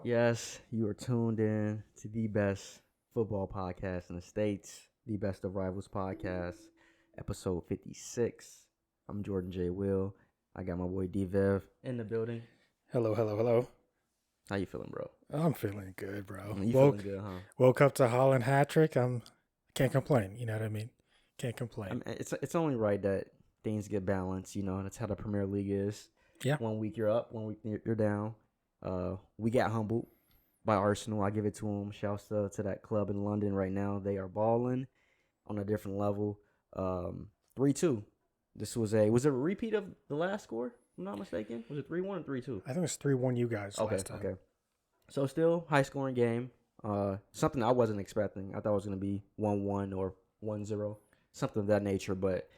Yes, you are tuned in to the best football podcast in the States, the Best of Rivals podcast, episode 56. I'm Jordan J. Will. I got my boy D-Vev in the building. Hello, hello, hello. How you feeling, bro? I'm feeling good, bro. You feeling good, huh? Woke up to Holland hat trick. Can't complain. You know what I mean? Can't complain. It's only right that things get balanced. That's how the Premier League is. Yeah. 1 week you're up, 1 week you're down. We got humbled by Arsenal. I give it to them. Shouts to that club in London right now. They are balling on a different level. 3-2. Was it a repeat of the last score? If I'm not mistaken. Was it 3-1 or 3-2? I think it's 3-1 you guys last time. Okay. So still high scoring game. Something I wasn't expecting. I thought it was gonna be 1-1 or 1-0, something of that nature. But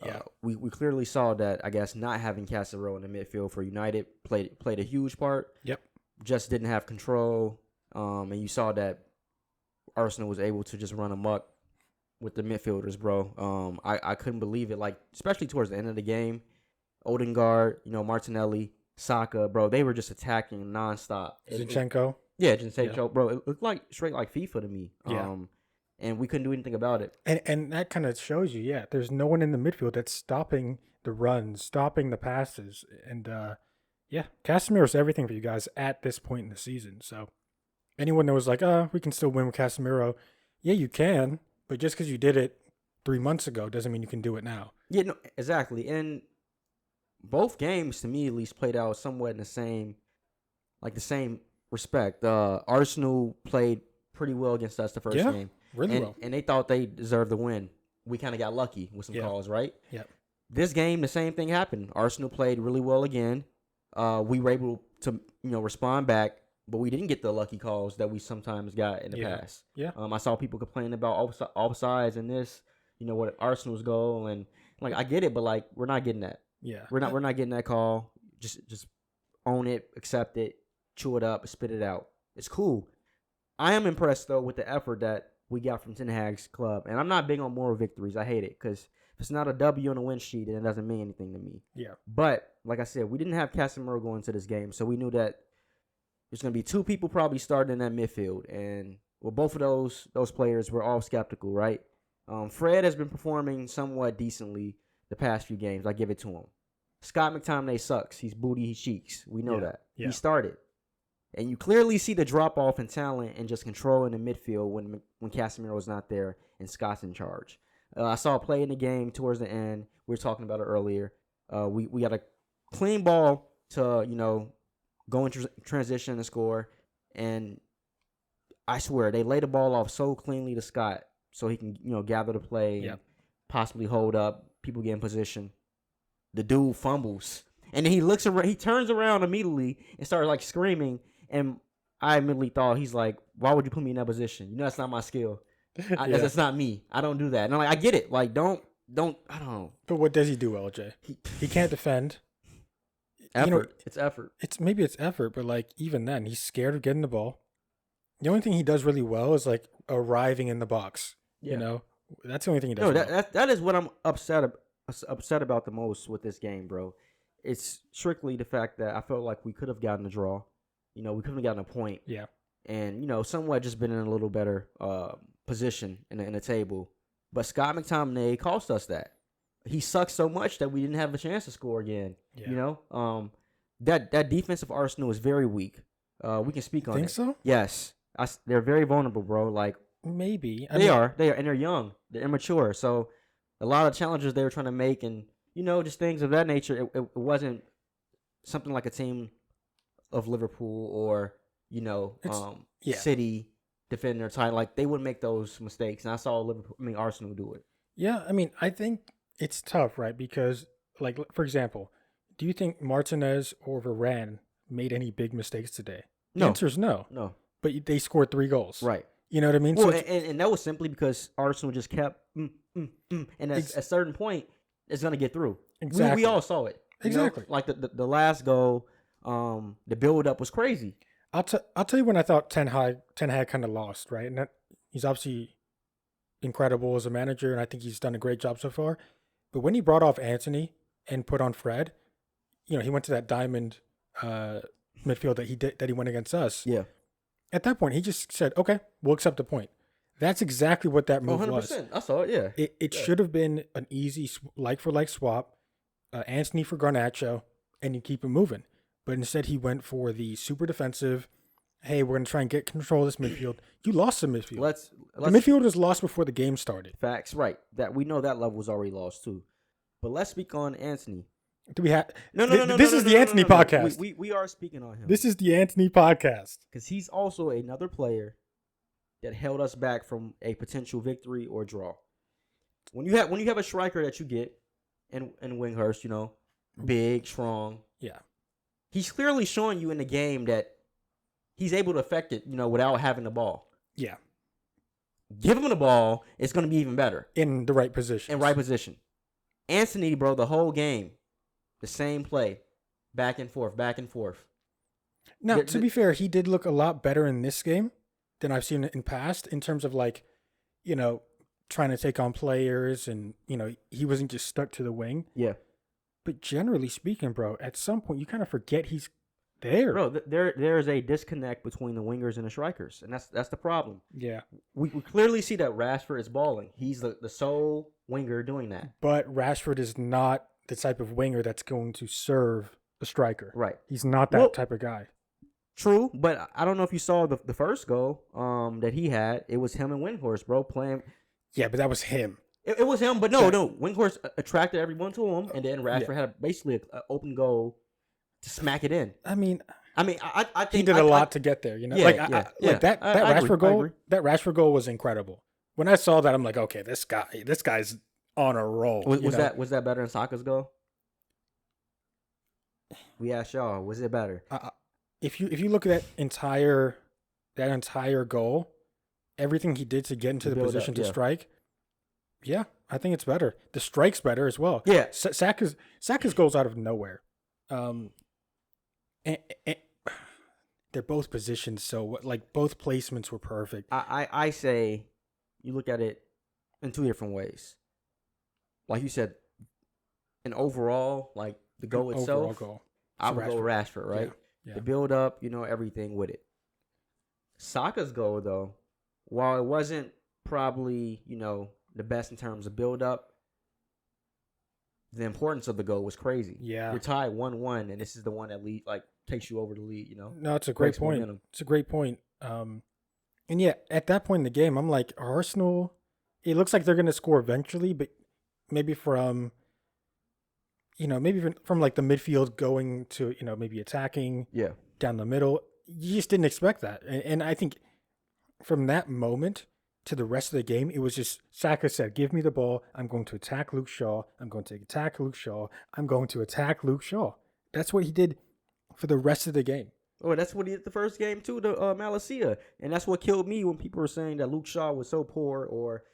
yeah, we clearly saw that, I guess, not having Casemiro in the midfield for United played a huge part. Yep. Just didn't have control. And you saw that Arsenal was able to just run amok with the midfielders, bro. I couldn't believe it. Like, especially towards the end of the game, Odegaard, Martinelli, Saka, bro, they were just attacking nonstop. Zinchenko. Zinchenko, bro. It looked like straight like FIFA to me. Yeah. And we couldn't do anything about it. And that kind of shows you, there's no one in the midfield that's stopping the runs, stopping the passes. And, Casemiro's everything for you guys at this point in the season. So anyone that was like, we can still win with Casemiro, yeah, you can. But just because you did it 3 months ago doesn't mean you can do it now. Yeah, no, exactly. And both games, to me at least, played out somewhat in the same respect. Arsenal played pretty well against us the first game. Really well. And they thought they deserved the win. We kind of got lucky with some calls, right? Yeah. This game, the same thing happened. Arsenal played really well again. We were able to, respond back, but we didn't get the lucky calls that we sometimes got in the past. Yeah. I saw people complaining about offsides and this, what Arsenal's goal, and like I get it, but like we're not getting that. Yeah. We're not getting that call. Just own it, accept it, chew it up, spit it out. It's cool. I am impressed though with the effort that we got from Ten Hag's club, and I'm not big on moral victories. I hate it because if it's not a W on a win sheet, then it doesn't mean anything to me. Yeah. But like I said, we didn't have Casemiro going into this game, so we knew that there's going to be two people probably starting in that midfield, and both of those players were all skeptical, right? Fred has been performing somewhat decently the past few games. I give it to him. Scott McTominay sucks. He's booty, he cheeks. We know that. Yeah. He started. And you clearly see the drop-off in talent and just control in the midfield when Casemiro's not there and Scott's in charge. I saw a play in the game towards the end. We were talking about it earlier. We got a clean ball to, go in transition and score. And I swear, they lay the ball off so cleanly to Scott so he can, gather the play and possibly hold up, people get in position. The dude fumbles. And then he looks around, he turns around immediately and starts like screaming. And I immediately thought, he's like, why would you put me in that position? That's not my skill. That's not me. I don't do that. And I'm like, I get it. Like, don't, I don't know. But what does he do, LJ? He can't defend. Effort. It's effort. Maybe it's effort, but like even then, he's scared of getting the ball. The only thing he does really well is like arriving in the box. Yeah. That's the only thing he does. No, that is what I'm upset about the most with this game, bro. It's strictly the fact that I felt like we could have gotten a draw. We couldn't have gotten a point. Yeah. And, somewhat just been in a little better position in the table. But Scott McTominay cost us that. He sucks so much that we didn't have a chance to score again. Yeah. That defensive Arsenal is very weak. We can speak on it. Think so? Yes. They're very vulnerable, bro. Like, maybe. They are, and they're young. They're immature. So a lot of challenges they were trying to make and, just things of that nature. It wasn't something like a team of Liverpool or, City defending their title. Like, they wouldn't make those mistakes. And I saw Arsenal do it. Yeah, I think it's tough, right? Because, like, for example, do you think Martinez or Varane made any big mistakes today? The answer is no. No. But they scored 3 goals. Right. You know what I mean? Well, and that was simply because Arsenal just kept, and at a certain point, it's going to get through. Exactly. We all saw it. Exactly. Like the last goal, the build-up was crazy. I'll tell you when I thought Ten Hag kind of lost, right? And he's obviously incredible as a manager, and I think he's done a great job so far. But when he brought off Anthony and put on Fred, he went to that diamond midfield that he went against us. Yeah. At that point, he just said, "Okay, we'll accept the point." That's exactly what that move 100%. I saw it. Yeah. It should have been an easy like for like swap, Anthony for Garnacho, and you keep it moving. But instead, he went for the super defensive. Hey, we're gonna try and get control of this midfield. You lost the midfield. The midfield was lost before the game started. Facts, right? That we know that level was already lost too. But let's speak on Anthony. Do we have? No. This is the Anthony podcast. We are speaking on him. This is the Anthony podcast because he's also another player that held us back from a potential victory or draw. When you have a striker that you get in Winghurst, you know, big, strong. Yeah. He's clearly showing you in the game that he's able to affect it, you know, without having the ball. Yeah. Give him the ball, it's going to be even better. In the right position. In right position. Anthony, bro, the whole game, the same play, back and forth. Now, to be fair, he did look a lot better in this game than I've seen in past in terms of like, you know, trying to take on players and, you know, he wasn't just stuck to the wing. Yeah. But generally speaking, bro, at some point you kind of forget he's there. Bro, there is a disconnect between the wingers and the strikers, and that's the problem. Yeah. We clearly see that Rashford is balling. He's the sole winger doing that. But Rashford is not the type of winger that's going to serve a striker. Right. He's not that type of guy. True, but I don't know if you saw the first goal that he had. It was him and Windhorst, bro, playing. Yeah, but that was him. It was him, but no. Windhorst attracted everyone to him, and then Rashford had basically an open goal to smack it in. I mean, I think he did a lot to get there. You know, that Rashford goal was incredible. When I saw that, I'm like, okay, this guy's on a roll. Was that better than Saka's goal? We asked y'all, was it better? If you look at that entire goal, everything he did to get into the position to strike, yeah, I think it's better. The strike's better as well. Yeah, Saka's goals out of nowhere. And they're both positioned so like both placements were perfect. I say you look at it in two different ways. Like you said, an overall, like the goal itself, I would go Rashford, right? Yeah. The build up, you know, everything with it. Saka's goal, though, while it wasn't probably, you know, the best in terms of build up, the importance of the goal was crazy. Yeah. You're tied 1-1, and this is the one that takes you over the lead, you know? No, it's a great point. Momentum. It's a great point. And yeah, at that point in the game, I'm like, Arsenal, it looks like they're going to score eventually, but maybe from like the midfield going to, you know, maybe attacking down the middle. You just didn't expect that. And I think from that moment to the rest of the game, it was just Saka said, give me the ball. I'm going to attack Luke Shaw. I'm going to attack Luke Shaw. I'm going to attack Luke Shaw. That's what he did for the rest of the game. Oh, that's what he did the first game too, the Malacia. And that's what killed me when people were saying that Luke Shaw was so poor or,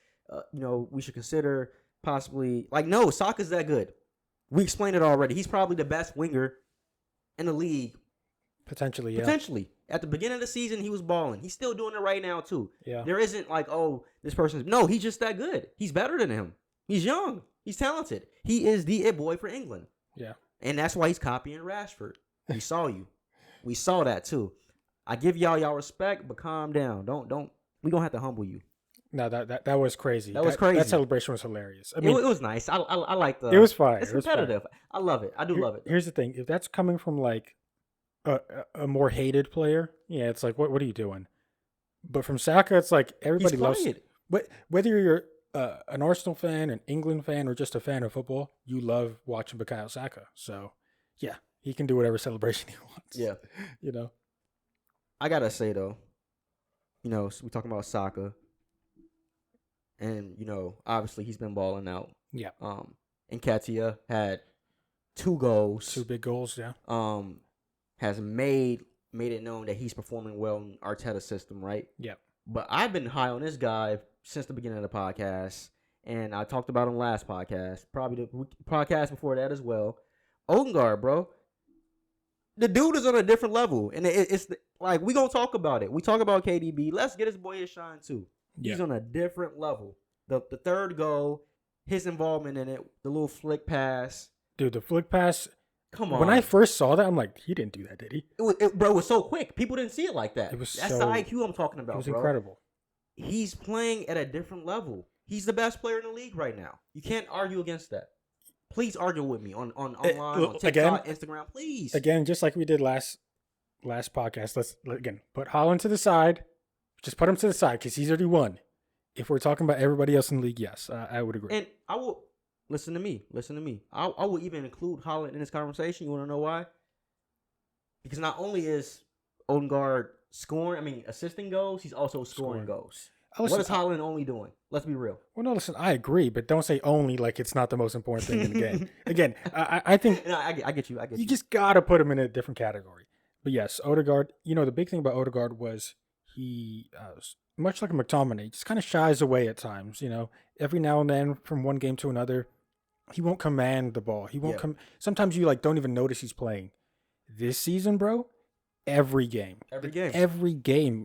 you know, we should consider possibly, like, no, Saka's that good. We explained it already. He's probably the best winger in the league. Potentially, yeah. Potentially. At the beginning of the season, he was balling. He's still doing it right now, too. Yeah. There isn't like, oh, this person's... No, he's just that good. He's better than him. He's young. He's talented. He is the it boy for England. Yeah. And that's why he's copying Rashford. We saw you. We saw that, too. I give y'all respect, but calm down. Don't... We gonna have to humble you. No, that was crazy. That was crazy. That celebration was hilarious. I mean, it was nice. I like the... It was fire. It's competitive. I love it. I do love it. Here's the thing. If that's coming from, like, a more hated player, yeah, it's like, what are you doing? But from Saka, it's like everybody loves it. But whether you're an Arsenal fan, an England fan, or just a fan of football, you love watching Bukayo Saka. So, yeah, he can do whatever celebration he wants. Yeah. You know? I got to say, though, you know, we're talking about Saka. And, you know, obviously he's been balling out. Yeah. And Katia had 2 goals. 2 big goals, yeah. Has made it known that he's performing well in Arteta's system, right? Yeah. But I've been high on this guy since the beginning of the podcast, and I talked about him last podcast, probably the podcast before that as well. Odegaard, bro, the dude is on a different level, and it's like we gonna talk about it. We talk about KDB. Let's get his boy his shine too. Yeah. He's on a different level. The third goal, his involvement in it, the little flick pass. Dude, the flick pass. Come on. When I first saw that, I'm like, he didn't do that, did he? Bro, it was so quick. People didn't see it like that. That's the IQ I'm talking about, It was bro. incredible. He's playing at a different level. He's the best player in the league right now. You can't argue against that. Please argue with me on online, on TikTok, Instagram, please. Again, just like we did last podcast, let's put Haaland to the side. Just put him to the side because he's already won. If we're talking about everybody else in the league, yes, I would agree. And I will listen to me. I will even include Haaland in this conversation. You want to know why? Because not only is Odegaard assisting goals, he's also scoring goals. What is Haaland only doing? Let's be real. Well, no, listen, I agree, but don't say only like it's not the most important thing in the game. Again, I think I get you. You just got to put him in a different category. But yes, Odegaard, the big thing about Odegaard was he, much like a McTominay, just kind of shies away at times. Every now and then from one game to another, he won't command the ball. He won't come. Sometimes you don't even notice he's playing. This season, bro, every game,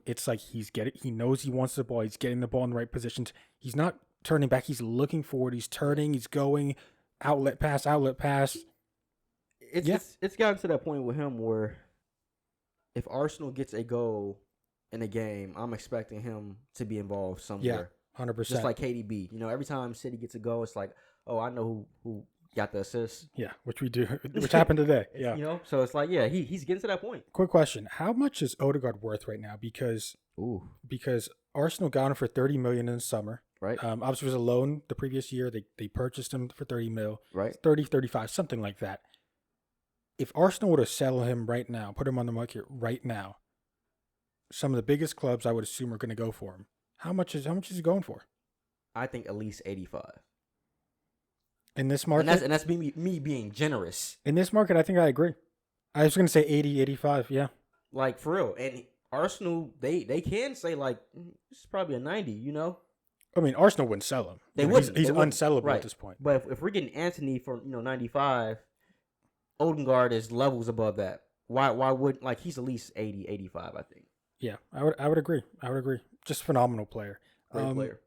it's like he knows he wants the ball. He's getting the ball in the right positions. He's not turning back. He's looking forward. He's turning. He's going outlet pass. It's gotten to that point with him where if Arsenal gets a goal in a game, I'm expecting him to be involved somewhere. Yeah, 100%. Just like KDB. Every time City gets a goal, it's like, oh, I know who got the assist. Yeah, which we do, which happened today. Yeah. So it's like, yeah, he's getting to that point. Quick question. How much is Odegaard worth right now? Because Arsenal got him for $30 million in the summer. Right. Obviously, it was a loan the previous year. They purchased him for $30 million. Right. 30, 35, something like that. If Arsenal were to sell him right now, put him on the market right now, some of the biggest clubs I would assume are going to go for him. How much is he going for? I think at least 85. In this market? And that's me being generous. In this market, I think I agree. I was going to say 80, 85, yeah. Like, for real. And Arsenal, they can say, like, this is probably a 90, I mean, Arsenal wouldn't sell him. They wouldn't. He's unsellable at this point. But if we're getting Anthony for, 95, Odegaard is levels above that. Why would, he's at least 80, 85, I think. Yeah, I would agree. Just phenomenal player. Great player.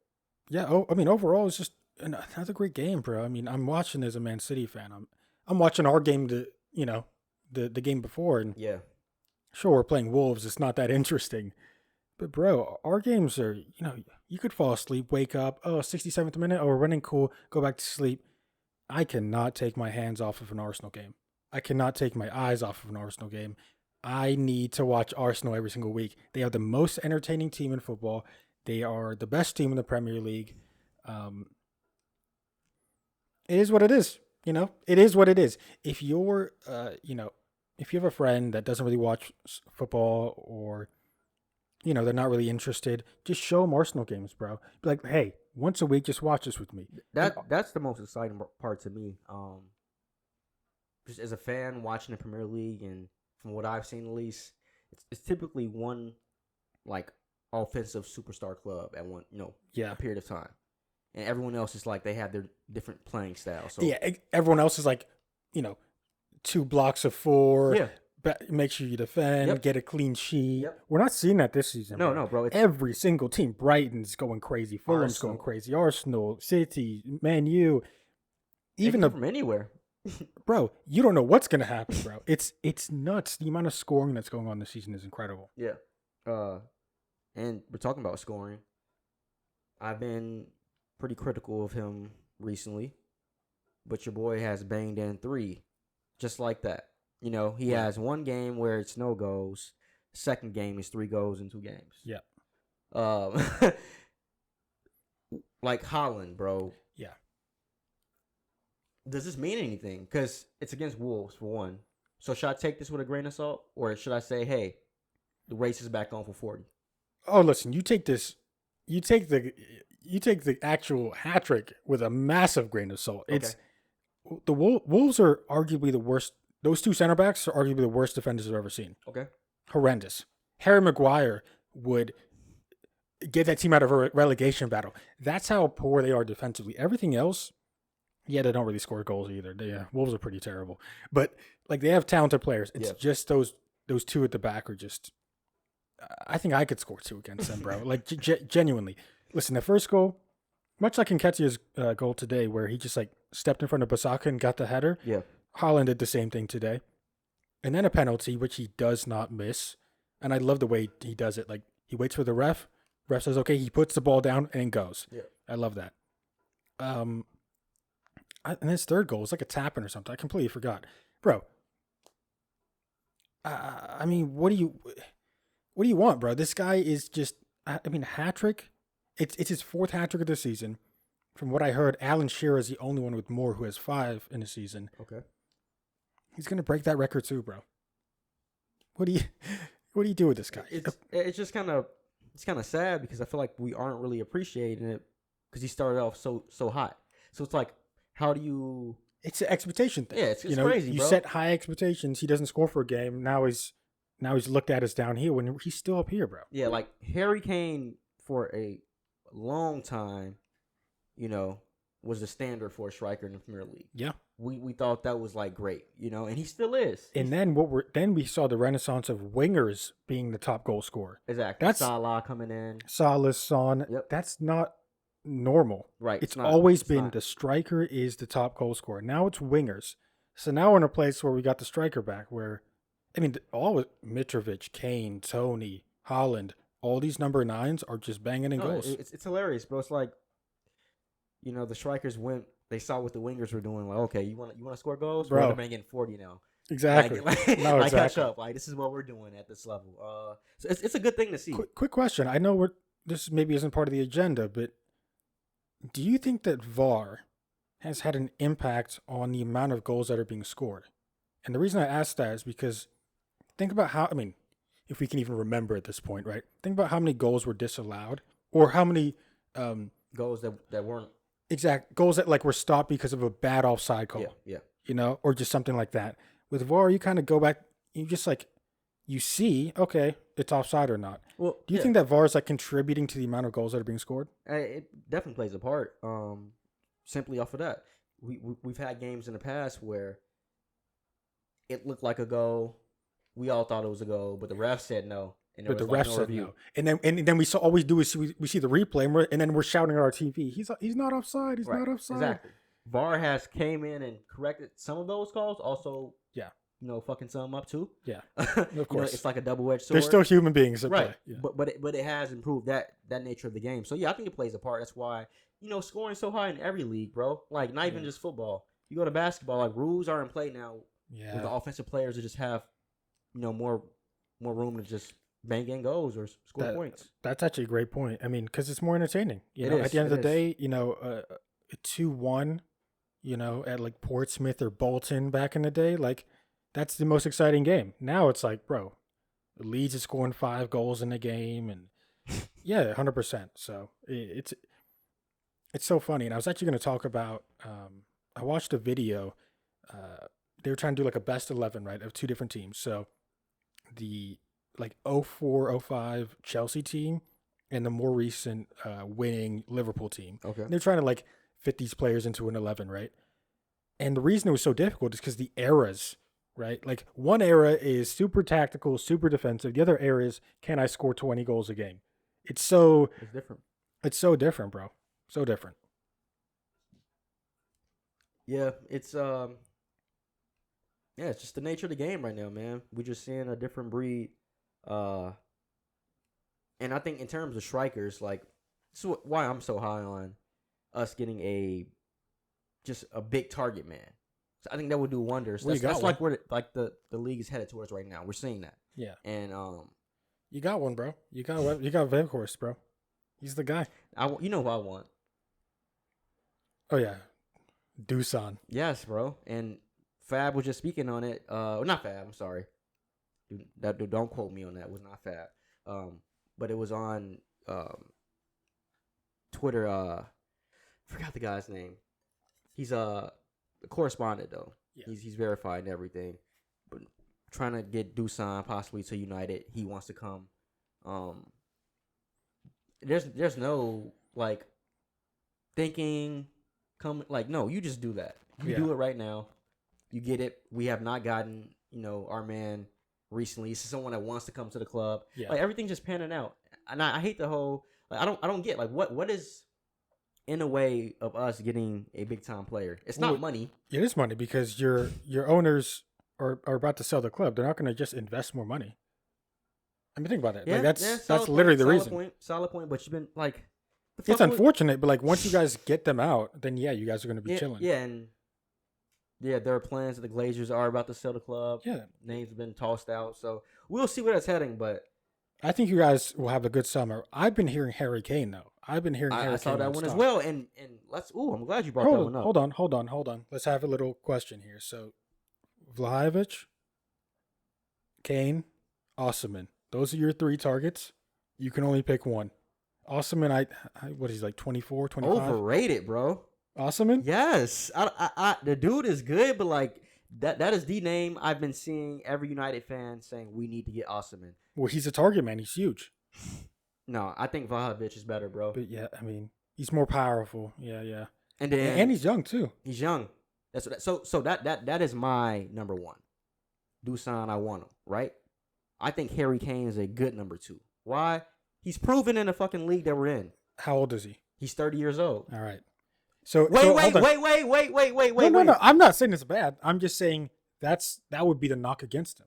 Yeah, overall, it's just another great game, bro. I mean, I'm watching as a Man City fan. I'm watching our game the game before, and yeah, sure, we're playing Wolves. It's not that interesting, but bro, our games are, you could fall asleep, wake up, 67th minute, we're running, cool, go back to sleep. I cannot take my hands off of an Arsenal game. I cannot take my eyes off of an Arsenal game. I need to watch Arsenal every single week. They are the most entertaining team in football. They are the best team in the Premier League. It is what it is. It is what it is. If you're, if you have a friend that doesn't really watch football or, they're not really interested, just show them Arsenal games, bro. Be like, hey, once a week, just watch this with me. That's the most exciting part to me. Just as a fan watching the Premier League, and from what I've seen at least, it's typically one offensive superstar club at one a period of time, and everyone else is they have their different playing styles. So everyone else is 2 blocks of 4. Yeah. Make sure you defend, get a clean sheet. Yep. We're not seeing that this season. No, bro. Every single team. Brighton's going crazy. Fulham's going crazy. Arsenal, City, Man U. Even from anywhere. Bro, you don't know what's going to happen, bro. It's nuts. The amount of scoring that's going on this season is incredible. Yeah. And we're talking about scoring. I've been pretty critical of him recently, but your boy has banged in 3 just like that. He has one game where it's no goals. Second game is 3 goals in 2 games. Yeah. Like Haaland, bro. Yeah. Does this mean anything? Because it's against Wolves, for one. So should I take this with a grain of salt? Or should I say, hey, the race is back on for 40? Oh, listen, you take this. You take the actual hat trick with a massive grain of salt. Okay. It's the Wolves are arguably the worst. Those 2 center backs are arguably the worst defenders I've ever seen. Okay. Horrendous. Harry Maguire would get that team out of a relegation battle. That's how poor they are defensively. Everything else, they don't really score goals either. Wolves are pretty terrible. But they have talented players. It's just those 2 at the back are just. I think I could score 2 against them, bro. Genuinely. Listen, the first goal, much like Nketiah's goal today, where he just stepped in front of Basaka and got the header. Yeah. Haaland did the same thing today. And then a penalty, which he does not miss. And I love the way he does it. Like, he waits for the ref. Ref says, okay, he puts the ball down and goes. Yeah. I love that. And his third goal was like a tap-in or something. I completely forgot. Bro, I mean, what do you want, bro? This guy is just, hat trick. It's his fourth hat trick of the season. From what I heard, Alan Shearer is the only one with more who has 5 in a season. Okay. He's gonna break that record too, bro. What do you do with this guy? It's just kind of sad because I feel like we aren't really appreciating it because he started off so hot. So it's like, how do you? It's an expectation thing. Yeah, it's crazy. You bro. set high expectations. He doesn't score for a game. Now he's looked at as downhill when he's still up here, bro. Yeah, like Harry Kane for a long time, was the standard for a striker in the Premier League. Yeah. We thought that was like great, and he still is. And then we saw the renaissance of wingers being the top goal scorer. Exactly. That's Salah coming in. Salah, Son. Yep. That's not normal. Right. It's always been the striker is the top goal scorer. Now it's wingers. So now we're in a place where we got the striker back where, all Mitrovic, Kane, Tony, Haaland, all these number 9s are just banging in goals. It's hilarious, bro. It's like, the strikers they saw what the wingers were doing. Like, okay, you want to score goals? Bro. We're banging 40 now. Exactly. Like catch up. Like, this is what we're doing at this level. So it's a good thing to see. Quick question. I know this maybe isn't part of the agenda, but do you think that VAR has had an impact on the amount of goals that are being scored? And the reason I ask that is because think about how, if we can even remember at this point, right? Think about how many goals were disallowed or how many goals that weren't. Exact goals that were stopped because of a bad offside call. Yeah. Or just something like that. With VAR, you kind of go back, you just you see, okay, it's offside or not. Well, do you think that VAR is contributing to the amount of goals that are being scored? It definitely plays a part. Simply off of that, we've had games in the past where it looked like a goal. We all thought it was a goal, but the ref said no. But the ref said no. And then we always do is we see the replay and then we're shouting at our TV. He's not offside. He's not offside. Exactly. VAR has came in and corrected some of those calls. Also, yeah, fucking some up too. Yeah, of course. It's like a double-edged sword. They're still human beings at right? Play. Yeah. But it has improved that nature of the game. So yeah, I think it plays a part. That's why scoring so high in every league, bro. Like not even just football. You go to basketball, like rules are in play now. Yeah, with the offensive players to just have more room to just bang in goals or score points. That's actually a great point. Because it's more entertaining. At the end of the day, a 2-1, at Portsmouth or Bolton back in the day, that's the most exciting game. Now it's bro, Leeds is scoring 5 goals in a game, and yeah, 100%. So it's so funny. And I was actually going to talk about. I watched a video. They were trying to do a best 11, right, of 2 different teams. So the 04-05 Chelsea team and the more recent winning Liverpool team. Okay. And they're trying to fit these players into an 11, right? And the reason it was so difficult is because the eras, right? One era is super tactical, super defensive. The other era is, can I score 20 goals a game? It's different. It's so different, bro. So different. Yeah, it's it's just the nature of the game right now, man. We're just seeing a different breed. And I think in terms of strikers, this is why I'm so high on us getting just a big target man. So I think that would do wonders. That's where the league is headed towards right now. We're seeing that. Yeah. And you got one, bro. You got Veghorst, bro. He's the guy. You know who I want? Oh yeah, Dusan. Yes, bro. And Fab was just speaking on it. Not Fab. I'm sorry. Don't quote me on that. It was not Fab. But it was on Twitter. Forgot the guy's name. He's a correspondent though. Yeah. He's verified and everything. But trying to get Dusan possibly to United. He wants to come. There's no thinking. No, you just do that. You do it right now. You get it. We have not gotten our man recently. This is someone that wants to come to the club. Yeah. Everything's just panning out. And I hate the whole I don't get what is in a way of us getting a big time player. It's not Well, money. It is money because your owners are about to sell the club. They're not going to just invest more money. I mean, think about it. Yeah, Like yeah, that's literally the reason. Solid point. But you've been like, the It's fuck was, unfortunate, but like once you guys get them out, then yeah, you guys are going to be yeah, chilling. yeah, and yeah, there are plans that the Glazers are about to sell the club. Yeah. Names have been tossed out, so we'll see where that's heading. But I think you guys will have a good summer. I've been hearing Harry Kane though. I've been hearing Harry I saw Kane that one as nonstop. well. And let's. Ooh, I'm glad you brought that one up. Hold on. Let's have a little question here. So, Vlahovic, Kane, Osman. Those are your 3 targets. You can only pick one. Osman, what is he, like 24, 25? Overrated, bro. Osman? Yes, the dude is good, but like that is the name I've been seeing every United fan saying we need to get Osman. Well, he's a target man. He's huge. No, I think Vlahovic is better, bro. But yeah, I mean, he's more powerful. Yeah. And then And he's young too. he's young. That's what, so that is my number 1. Dusan, I want him, right? I think Harry Kane is a good number 2. Why? He's proven in the fucking league that we're in. How old is he? He's 30 years old. All right. So Wait. No. I'm not saying it's bad. I'm just saying that would be the knock against him.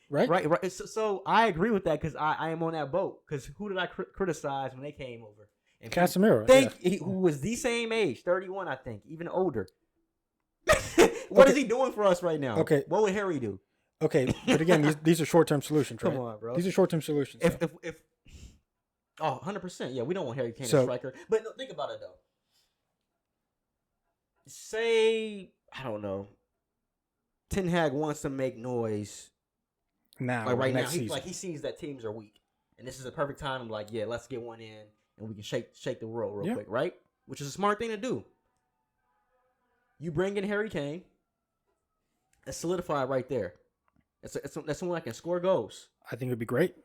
Right? Right. So I agree with that because I am on that boat. Because who did I criticize when they came over? And Casemiro. who was the same age, 31, I think, even older. What is he doing for us right now? Okay. What would Harry do? Okay, but again, these are short-term solutions, right? Come on, bro. These are short-term solutions. If 100%, yeah, we don't want Harry Kane So- a striker. But no, think about it though. Say, I don't know, Ten Hag wants to make noise. now, Like right now, next season. he sees that teams are weak, and this is the perfect time. I'm like, yeah, let's get one in, and we can shake the world real quick, right? Which is a smart thing to do. You bring in Harry Kane. That's solidified right there. That's someone that can score goals. I think it'd be great.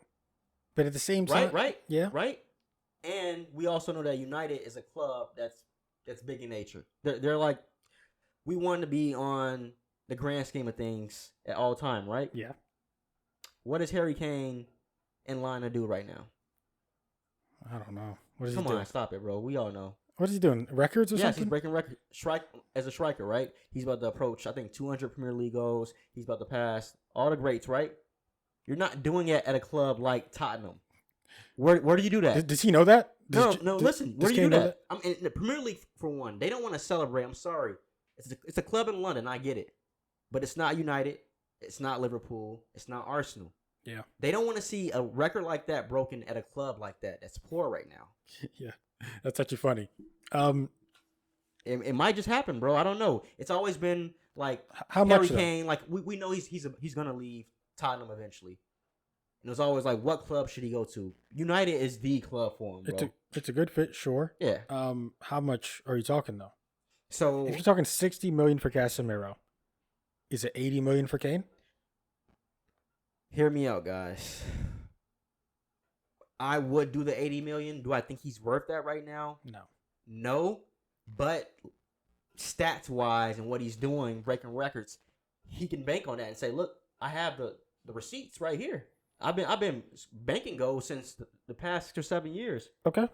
But at the same time, Right? Yeah. Right? And we also know that United is a club that's big in nature. They're like, we want to be on the grand scheme of things at all time, right? Yeah. What is Harry Kane in line to do right now? I don't know. What is Come he doing? on, stop it, bro. We all know. What is he doing? Records or Yes, something? he's breaking record as a striker, right? He's about to approach, I think, 200 Premier League goals. He's about to pass all the greats, right? You're not doing it at a club like Tottenham. Where do you do that? Does he know that? Listen. Where does do you Kane do know that? I'm in the Premier League for one. They don't want to celebrate. I'm sorry. It's a club in London. I get it, but it's not United. It's not Liverpool. It's not Arsenal. Yeah. They don't want to see a record like that broken at a club like that. That's poor right now. Yeah, that's actually funny. It might just happen, bro. I don't know. It's always been like How Harry much, though? Kane. Like we know he's gonna leave Tottenham eventually. And it was always like, what club should he go to? United is the club for him, bro. It's a good fit, sure. Yeah. How much are you talking though? So If you're talking 60 million for Casemiro, is it 80 million for Kane? hear me out, guys. I would do the 80 million. Do I think he's worth that right now? No. But stats wise and what he's doing, breaking records, he can bank on that and say, look, I have the receipts right here. I've been banking goals since the past 6 or 7 years. Okay.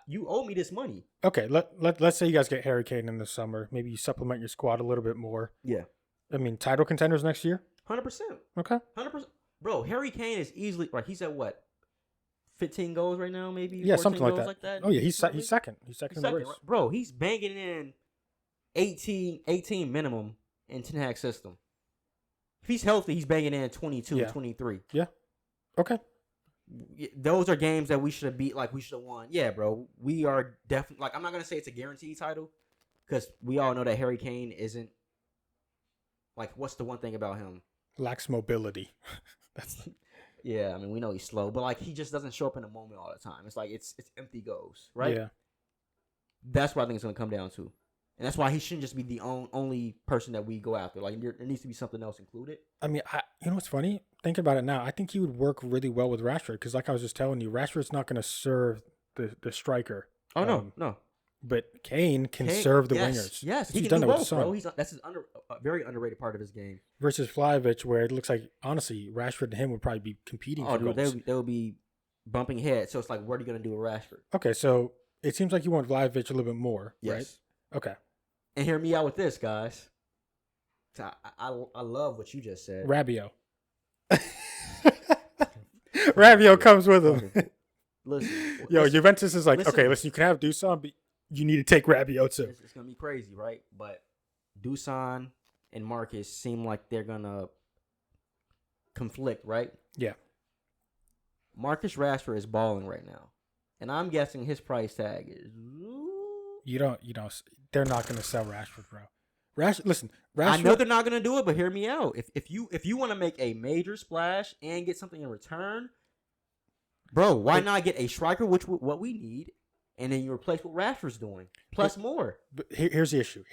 You owe me this money. Okay. Let's say you guys get Harry Kane in the summer. Maybe you supplement your squad a little bit more. Yeah. I mean, title contenders next year. 100%. Okay. 100%. Bro, Harry Kane is easily right. He's at what? 15 goals right now, maybe. Yeah, 14 something like goals that. Oh yeah, he's second. He's second in the race. Right? Bro, he's banging in 18 minimum in Ten Hag's system. If he's healthy, he's banging in 22, 23. Yeah. Okay. Those are games that we should have beat, like we should have won. Yeah, bro. We are definitely, like, I'm not going to say it's a guaranteed title because we all know that Harry Kane isn't, like, what's the one thing about him? Lacks mobility. That's Yeah, I mean, we know he's slow, but, like, he just doesn't show up in the moment all the time. It's like it's empty goals, right? Yeah. That's what I think it's going to come down to. And that's why he shouldn't just be the only person that we go after. Like, there needs to be something else included. I mean, you know what's funny? Think about it now. I think he would work really well with Rashford because, like I was just telling you, Rashford's not going to serve the striker. Oh, no. But Kane can serve the wingers. Yes, he He's can done do it with both, his son. bro. That's his very underrated part of his game. Versus Vlahovic, where it looks like, honestly, Rashford and him would probably be competing for goals. They would be bumping heads. So it's like, what are you going to do with Rashford? Okay, so it seems like you want Vlahovic a little bit more, right? Yes. Okay. And hear me out with this, guys. I love what you just said. Rabiot. Rabiot comes with him. Listen. Yo, Juventus is like, listen. okay, listen, you can have Dusan, but you need to take Rabiot too. It's going to be crazy, right? But Dusan and Marcus seem like they're going to conflict, right? Yeah. Marcus Rashford is balling right now. And I'm guessing his price tag is... You don't, they're not going to sell Rashford, bro. Rashford. I know they're not going to do it, but hear me out. If you want to make a major splash and get something in return, bro, why not get a striker, what we need, and then you replace what Rashford's doing, plus more. But here's the issue.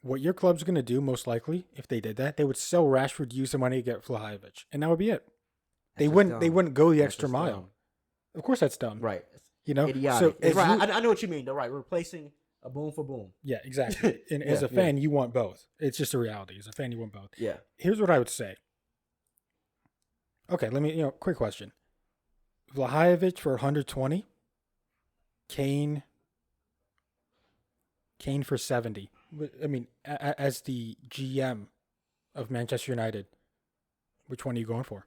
What your club's going to do, most likely, if they did that, they would sell Rashford, use the money to get Vlahovic, and that would be it. They wouldn't go the extra mile. Dumb. Of course, that's dumb. Right. Idiotic. So right. I know what you mean, though. Right, replacing a boom for boom. Yeah, exactly. And as a fan, you want both. It's just a reality. As a fan, you want both. Yeah. Here's what I would say. Okay, let me. Quick question. Vlahovic for 120. Kane for 70. I mean, as the GM of Manchester United, which one are you going for?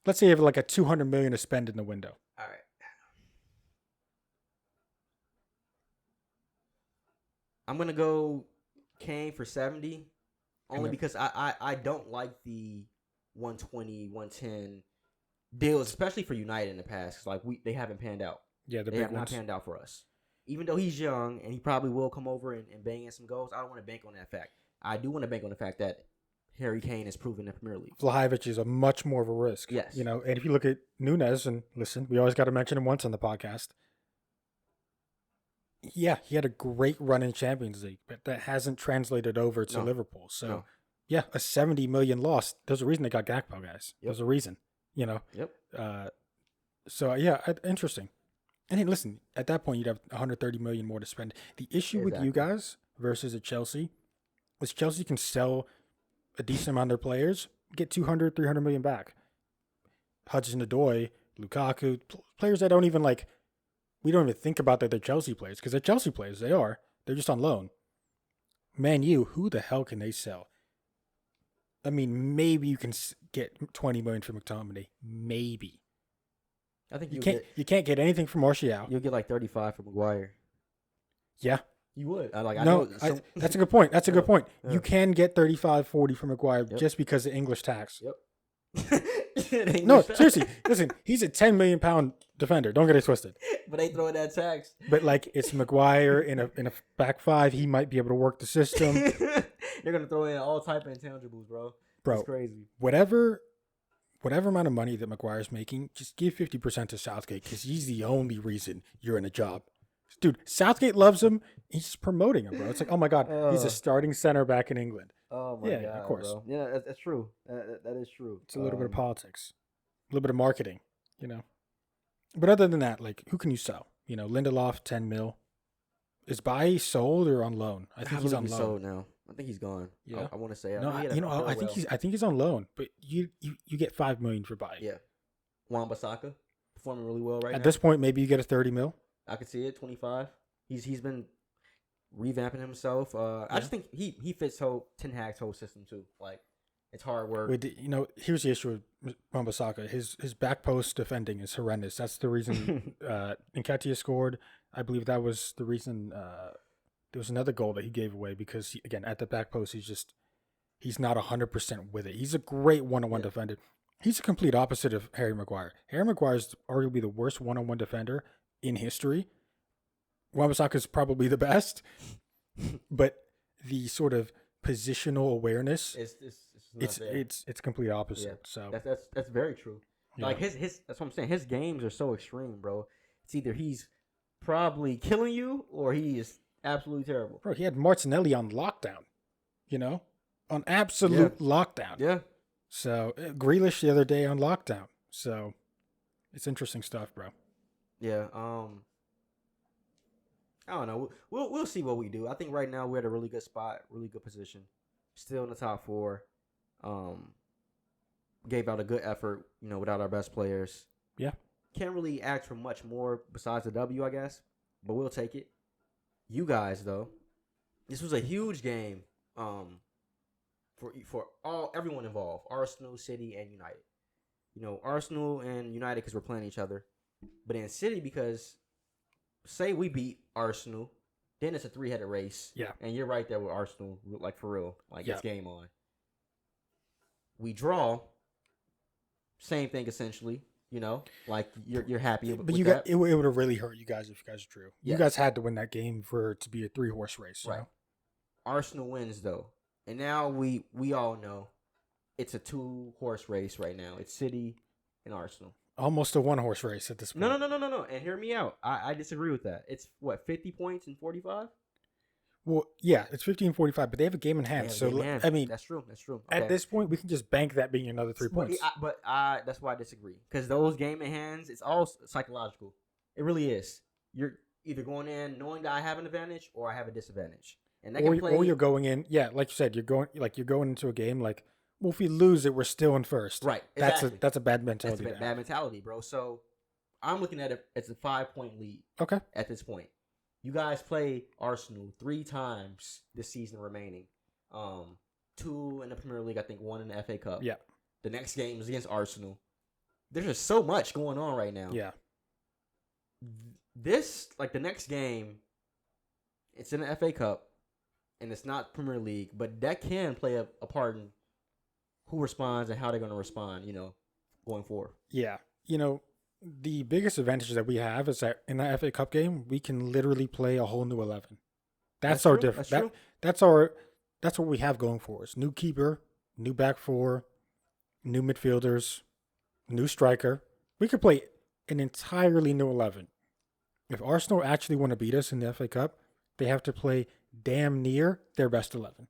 Let's say you have like a $200 million to spend in the window. All right. I'm gonna go Kane for 70, only because I don't like the 120, 110 deals, especially for United in the past. 'Cause like they haven't panned out. Yeah, they have not panned out for us. Even though he's young and he probably will come over and bang in some goals, I don't want to bank on that fact. I do want to bank on the fact that Harry Kane has proven in the Premier League. Vlahovic is a much more of a risk. Yes. And if you look at Nunez, and listen, we always got to mention him once on the podcast. Yeah, he had a great run in Champions League, but that hasn't translated over to Liverpool. So, yeah, a 70 million loss. There's a reason they got Gakpo, guys. Yep. There's a reason, Yep. So, yeah, interesting. And then, listen, at that point, you'd have 130 million more to spend. The issue with you guys versus a Chelsea is Chelsea can sell a decent amount of their players, get 200, 300 million back. Hudson-Odoi, Lukaku, players that don't even we don't even think about that they're Chelsea players, because they're Chelsea players. They are. They're just on loan. Man U, who the hell can they sell? I mean, maybe you can get 20 million for McTominay. Maybe. I think you can't get anything from Martial. You'll get like 35 for Maguire. Yeah. You would. That's a good point. That's a good point. Yeah. You can get 35, 40 from Maguire just because of English tax. Yep. No, seriously. Listen, he's a 10 million pound defender. Don't get it twisted. But they throw that tax. But it's Maguire in a back five. He might be able to work the system. They're gonna throw in all type of intangibles, bro. It's crazy. Whatever amount of money that Maguire's making, just give 50% to Southgate, because he's the only reason you're in a job. Dude, Southgate loves him. He's just promoting him, bro. It's like, oh my God, he's a starting center back in England. Oh my God, of course. Bro. Yeah, that's true. That is true. It's a little bit of politics, a little bit of marketing, But other than that, who can you sell? Lindelof, 10 mil. Is Bailly sold or on loan? I think he's on loan. Sold now. I think he's gone. Yeah, I want to say. No, I think he's on loan. But you get 5 million for Bailly. Yeah, Wan-Bissaka performing really well right now. At this point, maybe you get a 30 mil. I could see it. 25. He's been revamping himself. I just think he fits Ten Hag's whole system too. It's hard work. Here's the issue with Wan-Bissaka. His back post defending is horrendous. That's the reason Nketiah scored. I believe that was the reason there was another goal that he gave away, because again at the back post he's not 100% with it. He's a great one-on-one defender. He's a complete opposite of Harry Maguire. Harry Maguire is arguably the worst one-on-one defender in history. Wan-Bissaka is probably the best, but the sort of positional awareness it's complete opposite. Yeah. So that's very true. Yeah. His that's what I'm saying. His games are so extreme, bro. It's either he's probably killing you or he is absolutely terrible. Bro, he had Martinelli on lockdown. On absolute lockdown. Yeah. So Grealish the other day on lockdown. So it's interesting stuff, bro. Yeah. I don't know. We'll see what we do. I think right now we're at a really good spot, really good position. Still in the top 4. Gave out a good effort, without our best players. Yeah. can't really ask for much more besides the W, I guess. But we'll take it. You guys, though, this was a huge game. For everyone involved, Arsenal, City, and United. Arsenal and United because we're playing each other, but in City because say we beat Arsenal, then it's a 3-headed race. Yeah, and you're right there with Arsenal, like for real, like yeah. It's game on. We draw, same thing essentially. Like you're happy, but with you that. got it would have really hurt you guys if you guys drew. Yes. You guys had to win that game for it to be a 3-horse race, right? Arsenal wins though. And now we all know it's a 2-horse race right now. It's City and Arsenal. Almost a 1-horse race at this point. No. And hear me out. I disagree with that. It's 50 points in 45? Well, yeah, it's 15-45, but they have a game in hand. I mean, that's true. Okay. At this point, we can just bank that being another 3 points. But that's why I disagree. Because those game in hands, it's all psychological. It really is. You're either going in knowing that I have an advantage or I have a disadvantage. And or you're going in, like you said, you're going into a game like, well, if we lose it, we're still in first. Right. Exactly. That's a bad mentality. That's a bad mentality, bro. So I'm looking at it as a 5-point lead. Okay. At this point, you guys play Arsenal 3 times this season remaining. 2 in the Premier League, I think 1 in the FA Cup. Yeah. The next game is against Arsenal. There's just so much going on right now. Yeah. The next game, it's in the FA Cup. And it's not Premier League, but that can play a part in who responds and how they're going to respond, going forward. Yeah. The biggest advantage that we have is that in that FA Cup game, we can literally play a whole new 11. That's our difference. That's what we have going for us. New keeper, new back four, new midfielders, new striker. We could play an entirely new 11. If Arsenal actually want to beat us in the FA Cup, they have to play damn near their best 11,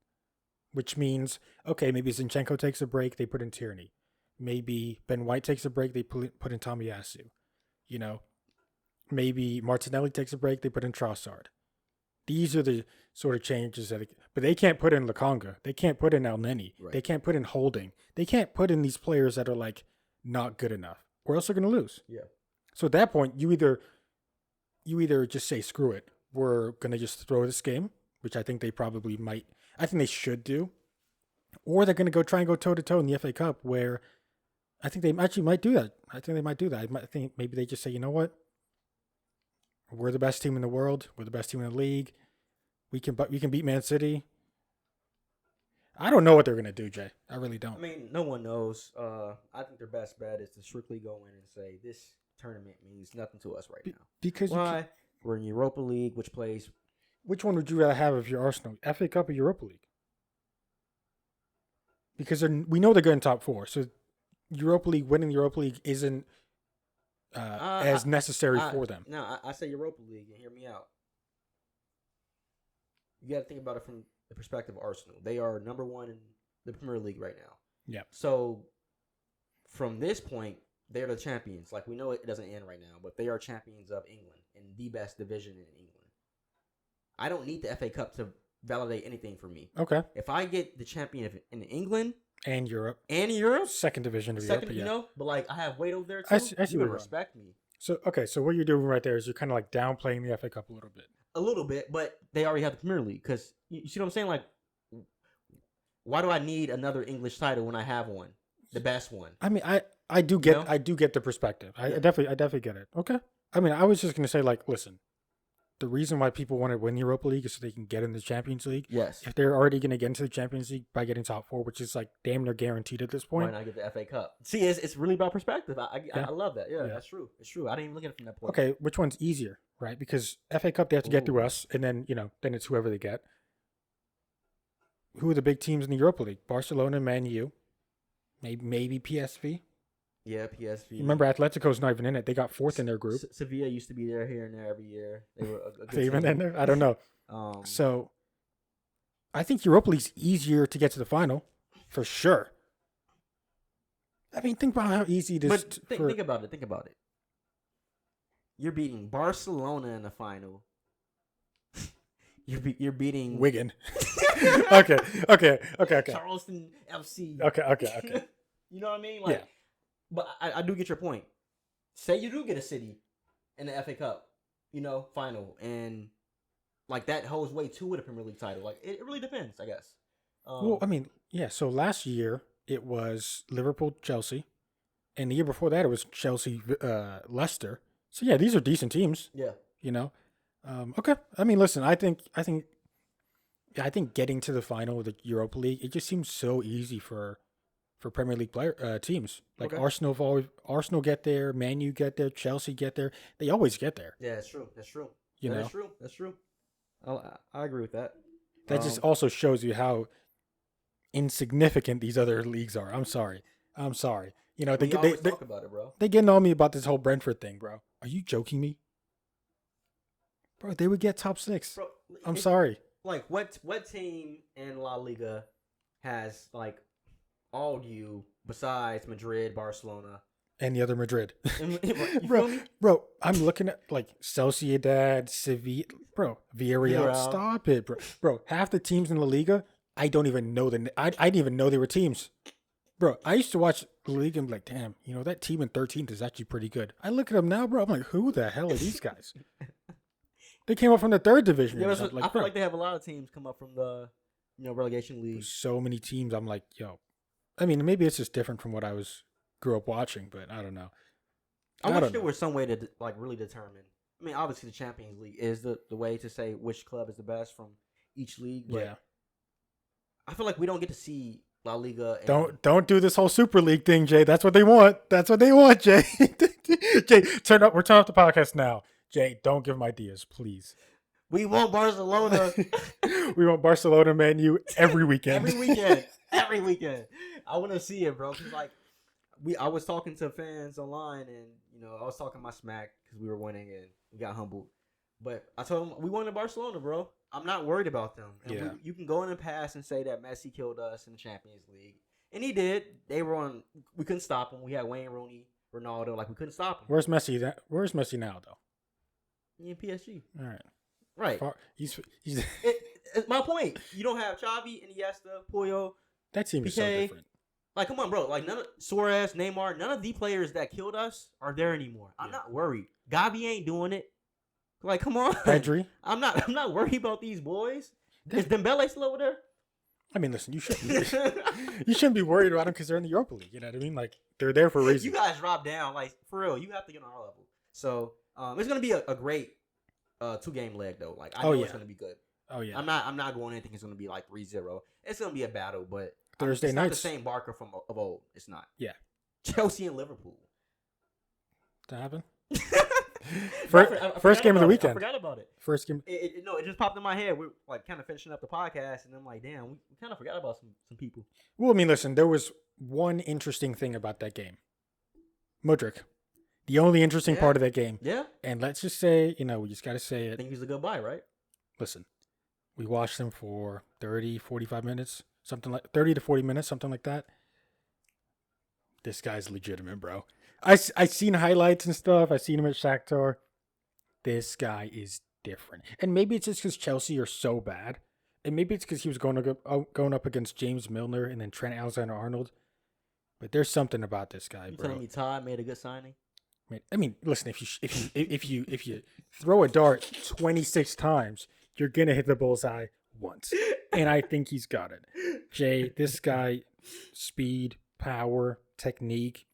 which means, okay, maybe Zinchenko takes a break, they put in Tierney. Maybe Ben White takes a break, they put in Tomiyasu. Maybe Martinelli takes a break, they put in Trossard. These are the sort of changes but they can't put in Lokonga. They can't put in Elneny. Right. They can't put in Holding. They can't put in these players that are like not good enough, or else they're going to lose. Yeah. So at that point, you either just say, screw it, we're going to just throw this game, which I think they probably might. I think they should do. Or they're going to try and go toe-to-toe in the FA Cup, where I think they actually might do that. I think maybe they just say, you know what? We're the best team in the world. We're the best team in the league. We can beat Man City. I don't know what they're going to do, Jay. I really don't. I mean, no one knows. I think their best bet is to strictly go in and say, this tournament means nothing to us right now. Because why? We're in Europa League, which plays... Which one would you rather have if you're Arsenal? FA Cup or Europa League? Because we know they're good in top 4. So winning the Europa League isn't as necessary for them. No, I say Europa League, and hear me out. You got to think about it from the perspective of Arsenal. They are number 1 in the Premier League right now. Yeah. So from this point, they're the champions. Like, we know it doesn't end right now, but they are champions of England in the best division in England. I don't need the FA Cup to validate anything for me. Okay. If I get the champion in England and Europe, second division of Europe, but like I have weight over there too. I see you would respect me. So so what you're doing right there is you're kind of like downplaying the FA Cup a little bit. A little bit, but they already have the Premier League. Because you see what I'm saying? Like, why do I need another English title when I have one, the best one? I mean, I do get the perspective. I definitely get it. Okay. I mean, I was just gonna say, like, listen. The reason why people want to win the Europa League is so they can get in the Champions League. Yes. If they're already going to get into the Champions League by getting top 4, which is like damn near guaranteed at this point. Why not get the FA Cup? See, it's really about perspective. I love that. Yeah, that's true. It's true. I didn't even look at it from that point. Okay, which one's easier, right? Because FA Cup, they have to get through us, and then, then it's whoever they get. Who are the big teams in the Europa League? Barcelona, Man U, maybe PSV. Yeah, PSV. Remember, Atletico's not even in it. They got 4th in their group. Sevilla used to be there here and there every year. They were a good even team. in there? I don't know. So, I think Europa League's easier to get to the final, for sure. I mean, think about how easy it is. But think about it. Think about it. You're beating Barcelona in the final. You're beating Wigan. Okay. Charleston FC. Okay. You know what I mean? Like, yeah. But I do get your point. say you do get a City in the FA Cup, final, and like that holds weight too with a Premier League title. Like it really depends, I guess. Well, I mean, yeah. So last year it was Liverpool, Chelsea, and the year before that it was Chelsea, Leicester. So yeah, these are decent teams. Yeah. Okay. I mean, listen. I think getting to the final of the Europa League, it just seems so easy for Premier League teams. Like Okay. Arsenal get there, Man U get there, Chelsea get there. They always get there. Yeah, that's true. That's true. You know? That's true. I agree with that. That just also shows you how insignificant these other leagues are. I'm sorry. They always talk about it, bro. They getting on me about this whole Brentford thing, bro. Are you joking me? Bro, they would get top 6. Bro, I'm sorry. Like what team in La Liga has like all you besides Madrid, Barcelona, and the other Madrid? You feel me? Bro, I'm looking at like Sociedad, Sevilla, bro, Villarreal. Stop it, bro. Bro, half the teams in La Liga, I don't even know I didn't even know they were teams. Bro, I used to watch La Liga and be like, damn, that team in 13th is actually pretty good. I look at them now, bro. I'm like, who the hell are these guys? They came up from the 3rd division. Yeah, I feel like they have a lot of teams come up from the relegation league. So many teams. I'm like, yo. I mean, maybe it's just different from what I grew up watching, but I don't know. I wish there was some way to like really determine. I mean, obviously the Champions League is the way to say which club is the best from each league. But yeah. I feel like we don't get to see La Liga. Don't do this whole Super League thing, Jay. That's what they want. Jay. Jay, turn off the podcast now. Jay, don't give them ideas, please. We want Barcelona. We want Barcelona, Man U every weekend. Every weekend. I want to see it, bro. Cause like I was talking to fans online, and I was talking my smack because we were winning and we got humbled. But I told them we wanted Barcelona, bro. I'm not worried about them. And you can go in the past and say that Messi killed us in the Champions League, and he did. We couldn't stop him. We had Wayne Rooney, Ronaldo. Like we couldn't stop him. Where's Messi? Where's Messi now, though? In PSG. All right. Right. He's it's my point. You don't have Xavi, Iniesta, Puyol. That team is so different. Like, come on, bro. Like, none of Suarez, Neymar, none of the players that killed us are there anymore. I'm not worried. Gavi ain't doing it. Like, come on. Pedri. I'm not worried about these boys. Is Dembele still over there? I mean, listen, you shouldn't be worried about them because they're in the Europa League. You know what I mean? Like, they're there for a reason. You guys drop down. Like, for real, you have to get on our level. So, it's gonna be a great 2-game leg though. Like, I know it's gonna be good. Oh yeah. I'm not going anything. It's gonna be like 3-0. It's gonna be a battle, but Thursday it's nights. not the same Barker of old. It's not. Yeah. Chelsea and Liverpool. That happened. First game of the weekend. I forgot about it. First game. It just popped in my head. We're like kind of finishing up the podcast, and I'm like, damn, we kind of forgot about some people. Well, I mean, listen, there was one interesting thing about that game. Mudryk. The only interesting part of that game. Yeah. And let's just say, we just got to say it. I think he's a good buy, right? Listen, we watched him for 30, 45 minutes, 30 to 40 minutes, something like that. This guy's legitimate, bro. I seen highlights and stuff. I seen him at Shakhtar. This guy is different. And maybe it's just because Chelsea are so bad. And maybe it's because he was going up against James Milner and then Trent Alexander-Arnold. But there's something about this guy, bro. You telling me Todd made a good signing? I mean, listen. If you throw a dart 26 times, you're gonna hit the bullseye once, and I think he's got it. Jay, this guy, speed, power, technique,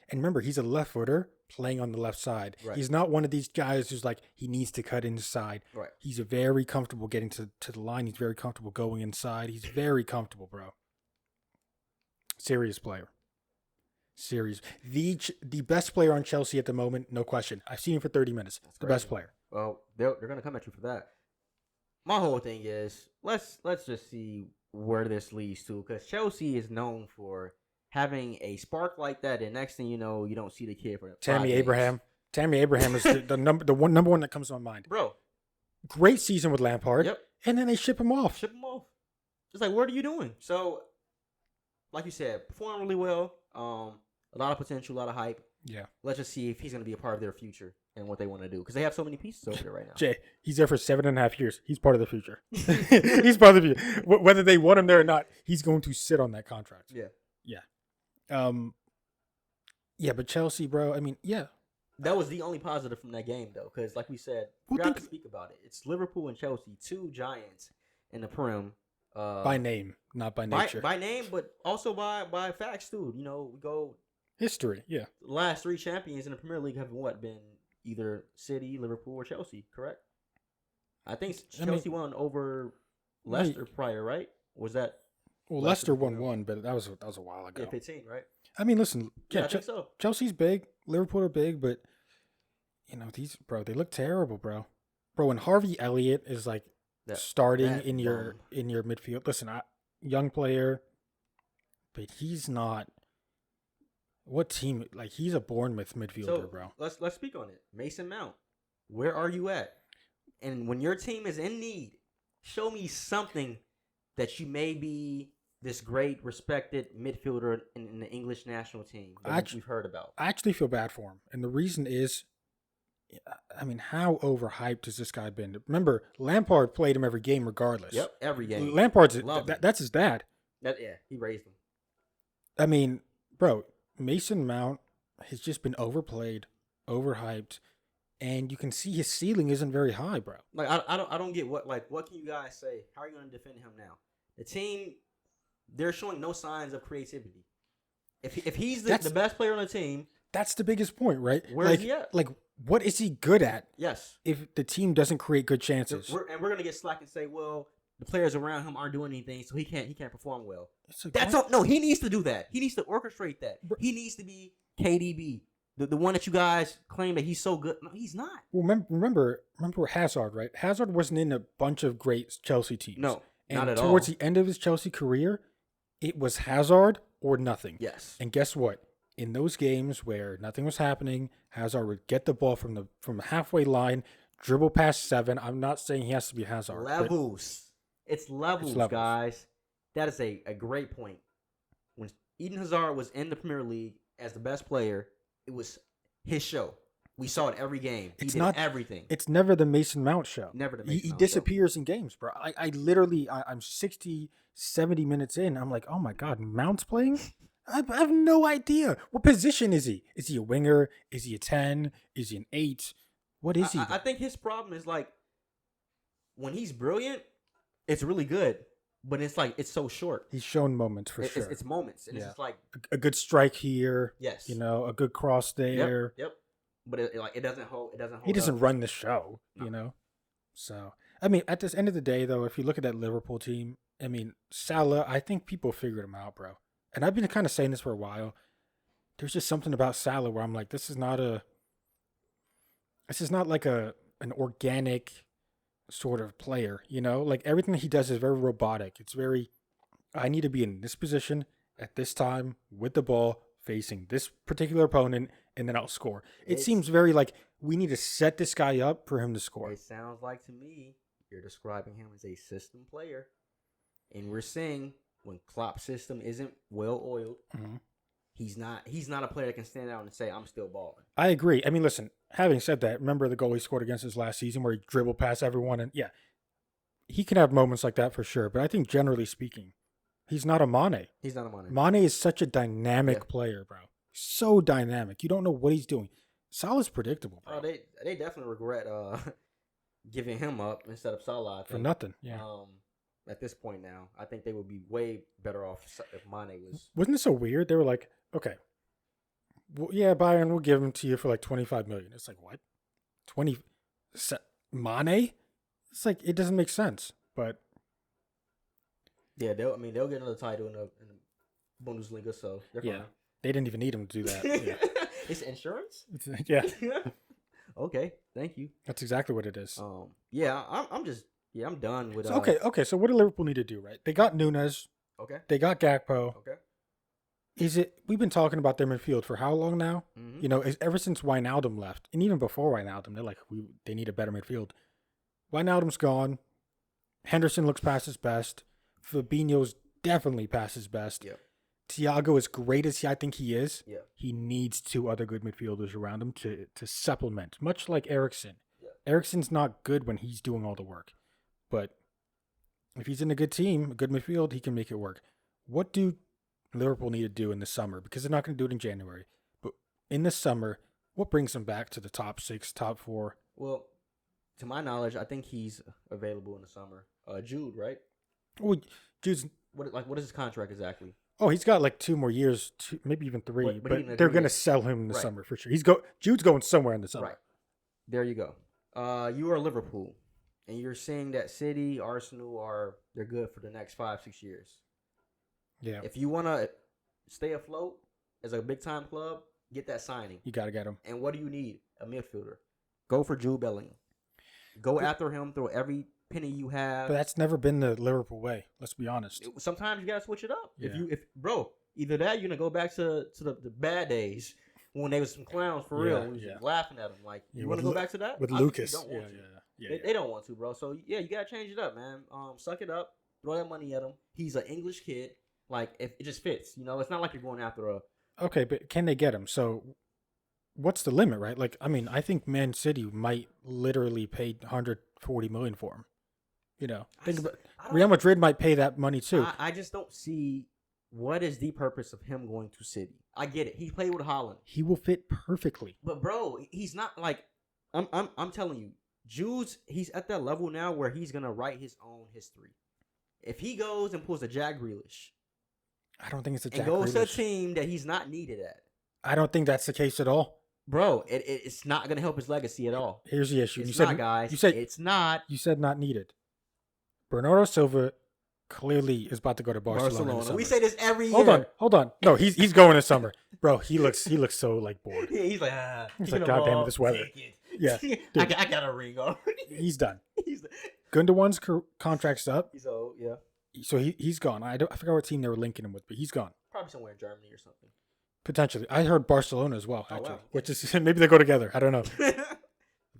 and remember, he's a left footer playing on the left side. Right. He's not one of these guys who's like he needs to cut inside. Right. He's very comfortable getting to the line. He's very comfortable going inside. He's very comfortable, bro. Serious player. Serious. The best player on Chelsea at the moment, no question. I've seen him for 30 minutes. That's the best player. Well, they're going to come at you for that. My whole thing is let's just see where this leads to, because Chelsea is known for having a spark like that, and next thing you know, you don't see the kid for Tammy Abraham. Tammy Abraham is the number one that comes to my mind. Bro, great season with Lampard. Yep. And then they ship him off. Just like, what are you doing? So, like you said, performing really well. A lot of potential, a lot of hype. Yeah. Let's just see if he's going to be a part of their future and what they want to do, because they have so many pieces over there right now. Jay, he's there for 7.5 years. He's part of the future. He's part of the future. Whether they want him there or not, he's going to sit on that contract. Yeah. Yeah. Yeah, but Chelsea, bro. I mean, yeah. That was the only positive from that game, though, because like we said, we Well, forgot to speak about it. It's Liverpool and Chelsea, two giants in the Prem. By name, not by nature. By name, but also by facts too. You know, we go History, yeah. the last three champions in the Premier League have been either City, Liverpool, or Chelsea. Correct? I think Chelsea won over Leicester prior, right? Was that? Well, Leicester won one, but that was a while ago. Yeah, 15, right? I mean, listen, yeah, I think so. Chelsea's big, Liverpool are big, but you know these, bro, they look terrible, bro. Bro, when Harvey Elliott is like starting in your midfield, listen, young player, but he's not. What team? Like he's a Bournemouth midfielder, bro. Let's speak on it. Mason Mount, where are you at? And when your team is in need, show me something that you may be this great, respected midfielder in the English national team that we've heard about. I actually feel bad for him, and the reason is, I mean, how overhyped has this guy been? Remember, Lampard played him every game, regardless. Yep, every game. Lampard's that's his dad. He raised him. I mean, bro, Mason Mount has just been overplayed, overhyped, and you can see his ceiling isn't very high, bro. Like I don't get what can you guys say? How are you going to defend him now? The team, they're showing no signs of creativity. If he's the best player on the team, that's the biggest point, right? Where is he at? Like, what is he good at? Yes. If the team doesn't create good chances, we're going to get slack and say, well, the players around him aren't doing anything, so he can't perform well. No, he needs to do that. He needs to orchestrate that. He needs to be KDB. The one that you guys claim that he's so good. No, he's not. Well, remember Hazard, right? Hazard wasn't in a bunch of great Chelsea teams. No, and not at all. Towards the end of his Chelsea career, it was Hazard or nothing. Yes. And guess what? In those games where nothing was happening, Hazard would get the ball from the halfway line, dribble past 7. I'm not saying he has to be Hazard. Levels. It's levels, guys. That is a great point. When Eden Hazard was in the Premier League as the best player, it was his show. We saw it every game. He did everything. It's never the Mason Mount show. Never the Mason Mount show. He disappears in games, bro. I literally, I'm 60, 70 minutes in. I'm like, oh my God, Mount's playing? I have no idea. What position is he? Is he a winger? Is he a 10? Is he an 8? What is he? I think his problem is like, when he's brilliant, it's really good. But it's like, it's so short. He's shown moments for sure. It's moments. And it's just like a good strike here. Yes. You know, a good cross there. Yep. But it doesn't hold. He doesn't run the show, you know? So, I mean, at this end of the day, though, if you look at that Liverpool team, I mean, Salah, I think people figured him out, bro. And I've been kind of saying this for a while. There's just something about Salah where I'm like, this is not like an organic sort of player, you know? Like everything he does is very robotic. It's very, I need to be in this position at this time with the ball facing this particular opponent, and then I'll score. It seems very like we need to set this guy up for him to score. It sounds like to me you're describing him as a system player. And we're seeing when Klopp's system isn't well oiled, he's not a player that can stand out and say, I'm still balling. I agree. I mean, listen, having said that, remember the goal he scored against us last season where he dribbled past everyone? And yeah, he can have moments like that for sure. But I think generally speaking, he's not a Mane. He's not a Mane. Mane is such a dynamic player, bro. So dynamic. You don't know what he's doing. Salah's predictable, bro. Oh, they definitely regret giving him up instead of Salah. For nothing, yeah. At this point now, I think they would be way better off if Mane was. Wasn't it so weird? They were like, okay, well, yeah, Bayern, we'll give him to you for like 25 million. It's like, what? Mane? It's like, it doesn't make sense, but. Yeah, they'll get another title in the Bundesliga, so they're fine. They didn't even need him to do that. Yeah. It's insurance? Yeah. Okay, thank you. That's exactly what it is. I'm done with. Okay. So what do Liverpool need to do, right? They got Nunes. Okay. They got Gakpo. Okay. We've been talking about their midfield for how long now? Mm-hmm. You know, ever since Wijnaldum left, and even before Wijnaldum, they're like, they need a better midfield. Wijnaldum's gone. Henderson looks past his best. Fabinho's definitely past his best. Yep. Thiago, as great as I think he is, he needs 2 other good midfielders around him to supplement, much like Eriksen. Yeah. Eriksen's not good when he's doing all the work. But if he's in a good team, a good midfield, he can make it work. What do Liverpool need to do in the summer? Because they're not going to do it in January. But in the summer, what brings him back to the top 6, top 4? Well, to my knowledge, I think he's available in the summer. Jude, right? Well, Jude's. What is his contract exactly? Oh, he's got like 2 more years, maybe even 3. But But they're going to sell him in the summer for sure. Jude's going somewhere in the summer. Right. There you go. You are Liverpool, and you're saying that City, Arsenal they're good for the next 5-6 years. Yeah. If you want to stay afloat as a big time club, get that signing. You got to get him. And what do you need? A midfielder. Go for Jude Bellingham. Go after him. Throw every penny you have. But that's never been the Liverpool way. Let's be honest. Sometimes you gotta switch it up. Yeah. Bro, either that you're gonna go back to the bad days when they was some clowns for real. When you was laughing at them. Like you want to go back to that with Lucas? Don't want to. They don't want to, bro. So yeah, you gotta change it up, man. Suck it up. Throw that money at him. He's an English kid. Like if it just fits. It's not like you're going after a. Okay, but can they get him? So what's the limit, right? Like, I mean, I think Man City might literally pay 140 million for him. Think about Real Madrid might pay that money too. I just don't see what is the purpose of him going to City. I get it. He played with Holland. He will fit perfectly. But bro, he's not like I'm telling you, Jude's he's at that level now where he's gonna write his own history. If he goes and pulls a Jack Grealish, I don't think it's a Jack and goes Grealish. to a team that he's not needed at. I don't think that's the case at all. Bro, it's not gonna help his legacy at all. Here's the issue. It's not, guys. You said it's not. You said not needed. Bernardo Silva clearly is about to go to Barcelona. We say this every year. Hold on. No, he's going this summer, bro. He looks so like bored. Yeah, he's like, God damn it, this weather. Yeah, dude, I got a ring already. He's done. Gundogan's contract's up. So yeah. So he's gone. I forgot what team they were linking him with, but he's gone. Probably somewhere in Germany or something. Potentially, I heard Barcelona as well. Actually, wow. Which is maybe they go together. I don't know. Which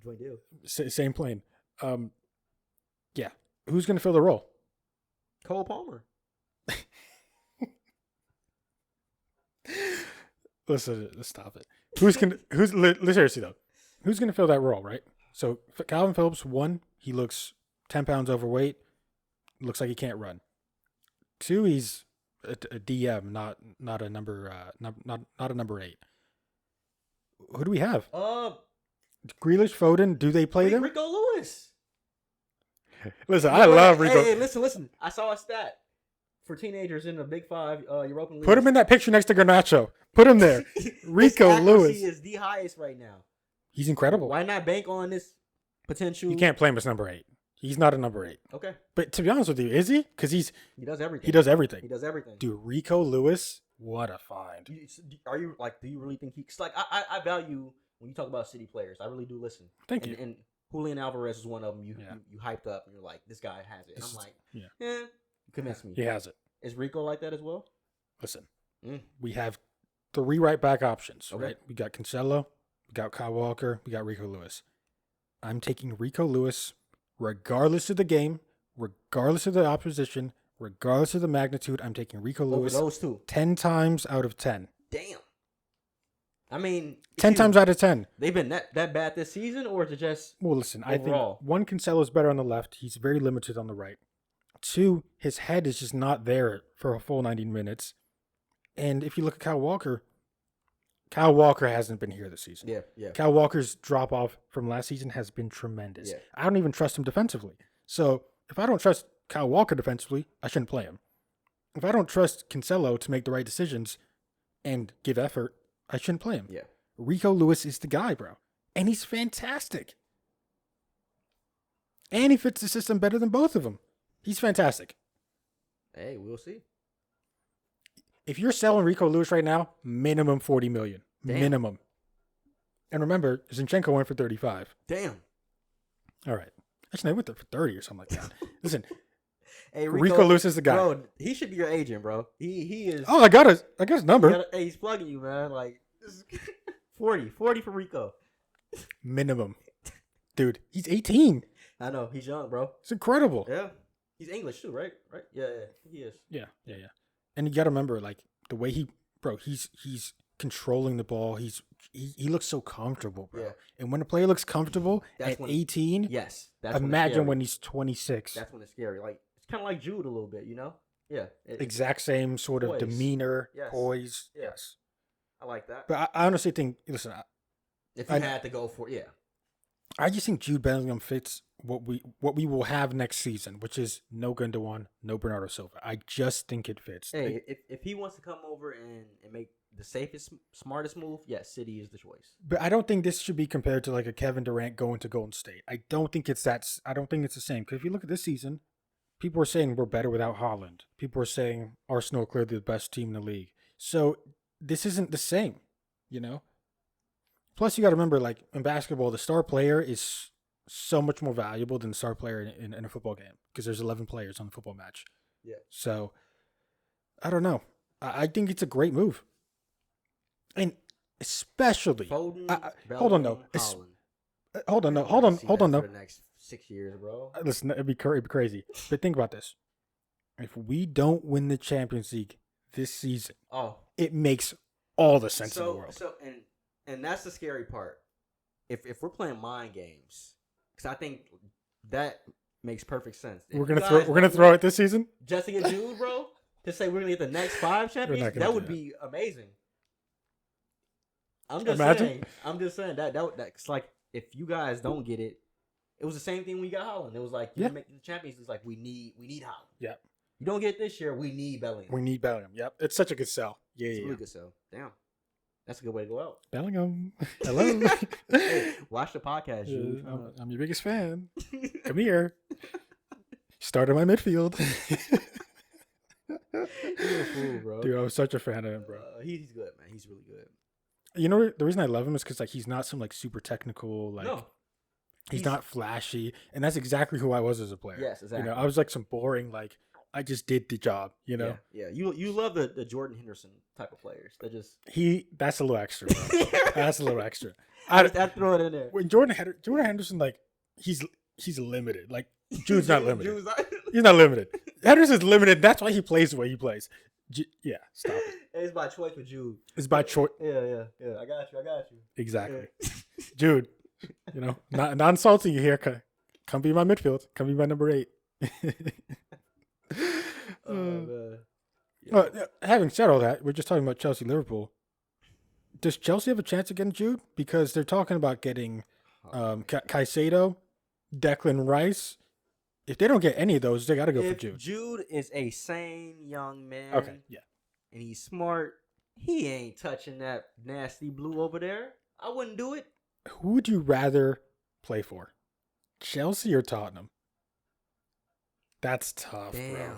one do? Same plane. Yeah. Who's going to fill the role? Cole Palmer. Listen, let's stop it. Seriously though, who's going to fill that role, right? So Calvin Phillips, 1, he looks 10 pounds overweight. Looks like he can't run. 2, he's a DM, not a number, not a number 8. Who do we have? Grealish, Foden. Do they play them? Rico Lewis. Listen, I love Rico. Hey, listen. I saw a stat for teenagers in the Big 5 European League. Put him in that picture next to Garnacho. Put him there. Rico Lewis. He is the highest right now. He's incredible. Why not bank on this potential? You can't play him as number 8. He's not a number 8. Okay. But to be honest with you, is he? Because he does everything. He does everything. He does everything. Dude, Rico Lewis, what a find. Do you really think he's like, I value when you talk about City players, I really do listen. Thank you. And Julian Alvarez is one of them. You hyped up and you're like, this guy has it. And I'm like, you convinced me. He has it. Is Rico like that as well? Listen, we have 3 right back options, okay. Right? We got Cancelo, we got Kyle Walker, we got Rico Lewis. I'm taking Rico Lewis regardless of the game, regardless of the opposition, regardless of the magnitude. I'm taking Rico Lewis over those 2. 10 times out of 10. Damn. I mean, 10 times out of 10. They've been that bad this season, or is it just Well, listen, overall? I think 1, Cancelo is better on the left. He's very limited on the right. 2, his head is just not there for a full 90 minutes. And if you look at Kyle Walker hasn't been here this season. Yeah. Kyle Walker's drop off from last season has been tremendous. Yeah. I don't even trust him defensively. So if I don't trust Kyle Walker defensively, I shouldn't play him. If I don't trust Cancelo to make the right decisions and give effort, I shouldn't play him. Yeah. Rico Lewis is the guy, bro. And he's fantastic. And he fits the system better than both of them. He's fantastic. Hey, we'll see. If you're selling Rico Lewis right now, minimum 40 million. Damn. Minimum. And remember, Zinchenko went for 35. Damn. All right. Actually, I went there for 30 or something like that. Listen, hey, Rico Lewis is the guy. Bro, he should be your agent, bro. He is. Oh, I got his number. Hey, he's plugging you, man. Like 40 for Rico. Minimum. Dude, he's 18. I know. He's young, bro. It's incredible. Yeah. He's English too, right? Right? Yeah, he is. Yeah. And you got to remember, like, the way he's controlling the ball. He looks so comfortable, bro. Yeah. And when a player looks comfortable at 18, yes, imagine when he's 26. That's when it's scary. Like, it's kind of like Jude a little bit, you know? Yeah. Exact same sort of poise. demeanor, Yes. poise. Yeah. Yes. I like that. But I honestly think, listen, If you had to go for I just think Jude Bellingham fits what we will have next season, which is no Gundogan, no Bernardo Silva. I just think it fits. Hey, if he wants to come over and make the safest, smartest move, yes, City is the choice. But I don't think this should be compared to like a Kevin Durant going to Golden State. I don't think it's that. I don't think it's the same. Because if you look at this season, people are saying we're better without Haaland. People are saying Arsenal are clearly the best team in the league. So this isn't the same, you know? Plus, you got to remember, like, in basketball, the star player is so much more valuable than the star player in a football game because there's 11 players on the football match. Yeah. So, I don't know. I think it's a great move. And especially... Foden, hold on, though. Hold on, though. For the next 6 years, bro. Listen, it'd be crazy. But think about this. If we don't win the Champions League this season, it makes all the sense in the world. And that's the scary part. If we're playing mind games, because I think that makes perfect sense. We're gonna throw it this season. Jesse and Jude, bro, to say we're gonna get the next 5 champions, that would be amazing. I'm just saying that it's like if you guys don't get it, it was the same thing when we got Haaland. It was like you make the champions. It's like we need Haaland. Yeah. You don't get it this year. We need Bellingham. Yep. It's such a good sell. Yeah, it's a really good sell. Damn. That's a good way to go out. Bellingham. Hello. Hey, watch the podcast, Jude. I'm your biggest fan. Come here. Start on my midfield. You're a fool, bro. Dude, I was such a fan of him, bro. He's good, man. He's really good. You know, the reason I love him is because like he's not some like super technical, like he's not flashy, and that's exactly who I was as a player. Yes, exactly. You know, I was like some boring, like I just did the job. You know. Yeah. You love the Jordan Henderson type of players. That just that's a little extra, bro. That's a little extra. I throw it in there. When Jordan Henderson, like he's limited. Like Jude's not limited. He's not limited. Henderson's limited. That's why he plays the way he plays. Yeah, stop it. It's by choice with Jude. It's by choice. Yeah. I got you. Exactly. Yeah. Jude, you know, not insulting you here. Come be my midfield. Come be my number 8. Having said all that, we're just talking about Chelsea, Liverpool. Does Chelsea have a chance of getting Jude? Because they're talking about getting Caicedo, Declan Rice. If they don't get any of those, they got to go for Jude. Jude is a sane young man. Okay, yeah. And he's smart. He ain't touching that nasty blue over there. I wouldn't do it. Who would you rather play for? Chelsea or Tottenham? That's tough, bro.